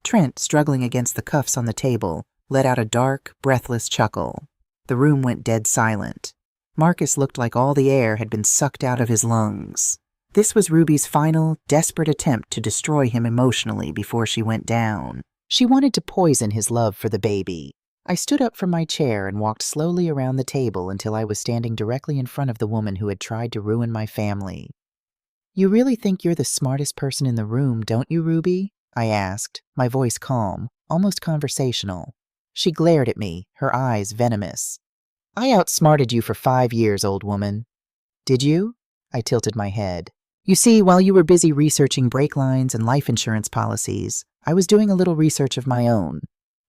Trent, struggling against the cuffs on the table, let out a dark, breathless chuckle. The room went dead silent. Marcus looked like all the air had been sucked out of his lungs. This was Ruby's final, desperate attempt to destroy him emotionally before she went down. She wanted to poison his love for the baby. I stood up from my chair and walked slowly around the table until I was standing directly in front of the woman who had tried to ruin my family. "You really think you're the smartest person in the room, don't you, Ruby?" I asked, my voice calm, almost conversational. She glared at me, her eyes venomous. "I outsmarted you for 5 years, old woman." "Did you?" I tilted my head. "You see, while you were busy researching brake lines and life insurance policies, I was doing a little research of my own.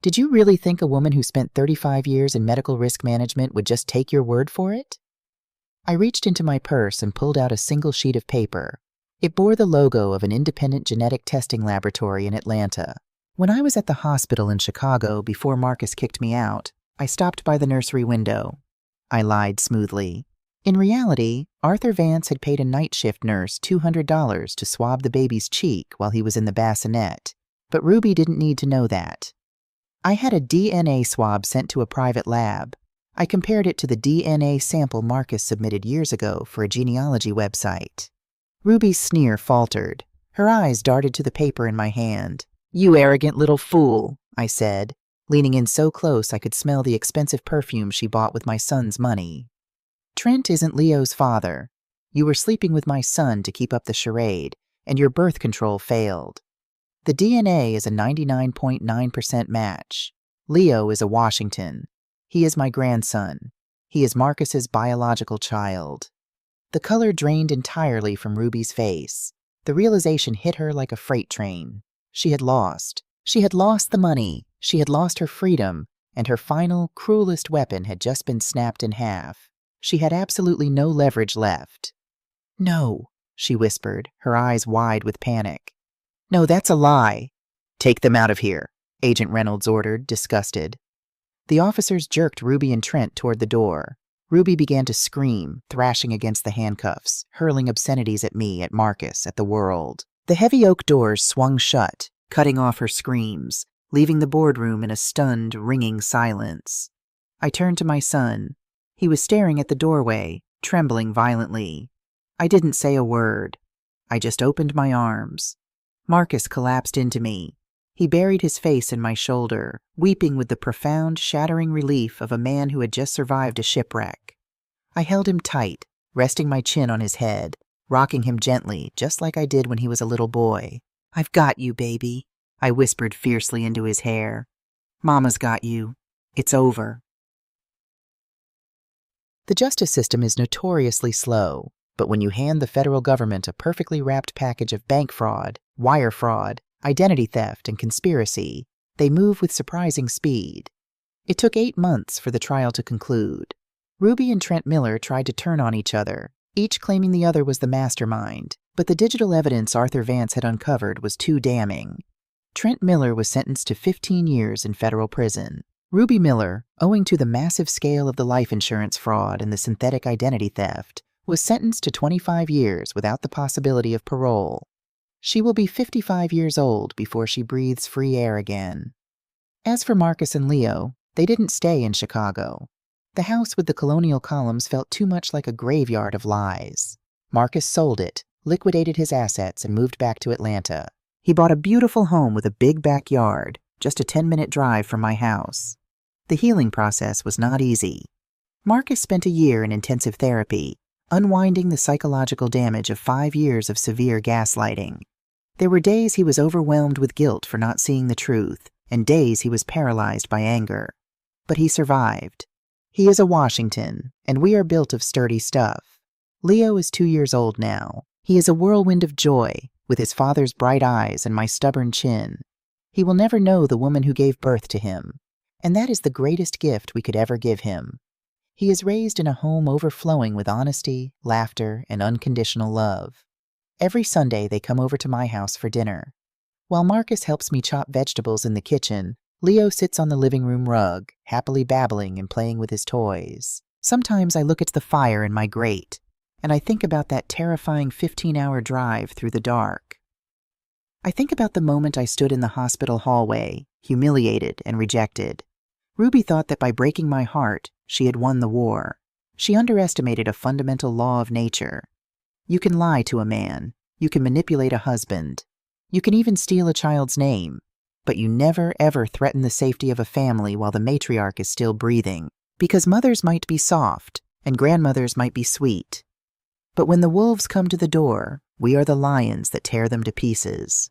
Did you really think a woman who spent 35 years in medical risk management would just take your word for it?" I reached into my purse and pulled out a single sheet of paper. It bore the logo of an independent genetic testing laboratory in Atlanta. When I was at the hospital in Chicago before Marcus kicked me out, I stopped by the nursery window. I lied smoothly. In reality, Arthur Vance had paid a night shift nurse $200 to swab the baby's cheek while he was in the bassinet, but Ruby didn't need to know that. I had a DNA swab sent to a private lab. I compared it to the DNA sample Marcus submitted years ago for a genealogy website. Ruby's sneer faltered. Her eyes darted to the paper in my hand. "You arrogant little fool," I said, leaning in so close I could smell the expensive perfume she bought with my son's money. "Trent isn't Leo's father. You were sleeping with my son to keep up the charade, and your birth control failed. The DNA is a 99.9% match. Leo is a Washington. He is my grandson. He is Marcus's biological child." The color drained entirely from Ruby's face. The realization hit her like a freight train. She had lost. She had lost the money. She had lost her freedom, and her final, cruelest weapon had just been snapped in half. She had absolutely no leverage left. "No," she whispered, her eyes wide with panic. "No, that's a lie." "Take them out of here," Agent Reynolds ordered, disgusted. The officers jerked Ruby and Trent toward the door. Ruby began to scream, thrashing against the handcuffs, hurling obscenities at me, at Marcus, at the world. The heavy oak doors swung shut, cutting off her screams, leaving the boardroom in a stunned, ringing silence. I turned to my son. He was staring at the doorway, trembling violently. I didn't say a word. I just opened my arms. Marcus collapsed into me. He buried his face in my shoulder, weeping with the profound, shattering relief of a man who had just survived a shipwreck. I held him tight, resting my chin on his head, rocking him gently, just like I did when he was a little boy. "I've got you, baby," I whispered fiercely into his hair. "Mama's got you. It's over." The justice system is notoriously slow, but when you hand the federal government a perfectly wrapped package of bank fraud, wire fraud, identity theft, and conspiracy, they move with surprising speed. It took 8 months for the trial to conclude. Ruby and Trent Miller tried to turn on each other, each claiming the other was the mastermind, but the digital evidence Arthur Vance had uncovered was too damning. Trent Miller was sentenced to 15 years in federal prison. Ruby Miller, owing to the massive scale of the life insurance fraud and the synthetic identity theft, was sentenced to 25 years without the possibility of parole. She will be 55 years old before she breathes free air again. As for Marcus and Leo, they didn't stay in Chicago. The house with the colonial columns felt too much like a graveyard of lies. Marcus sold it, liquidated his assets, and moved back to Atlanta. He bought a beautiful home with a big backyard, just a 10-minute drive from my house. The healing process was not easy. Marcus spent a year in intensive therapy, unwinding the psychological damage of 5 years of severe gaslighting. There were days he was overwhelmed with guilt for not seeing the truth, and days he was paralyzed by anger. But he survived. He is a Washington, and we are built of sturdy stuff. Leo is 2 years old now. He is a whirlwind of joy, with his father's bright eyes and my stubborn chin. He will never know the woman who gave birth to him, and that is the greatest gift we could ever give him. He is raised in a home overflowing with honesty, laughter, and unconditional love. Every Sunday they come over to my house for dinner. While Marcus helps me chop vegetables in the kitchen, Leo sits on the living room rug, happily babbling and playing with his toys. Sometimes I look at the fire in my grate, and I think about that terrifying 15-hour drive through the dark. I think about the moment I stood in the hospital hallway, humiliated and rejected. Ruby thought that by breaking my heart, she had won the war. She underestimated a fundamental law of nature. You can lie to a man. You can manipulate a husband. You can even steal a child's name. But you never, ever threaten the safety of a family while the matriarch is still breathing, because mothers might be soft and grandmothers might be sweet. But when the wolves come to the door, we are the lions that tear them to pieces.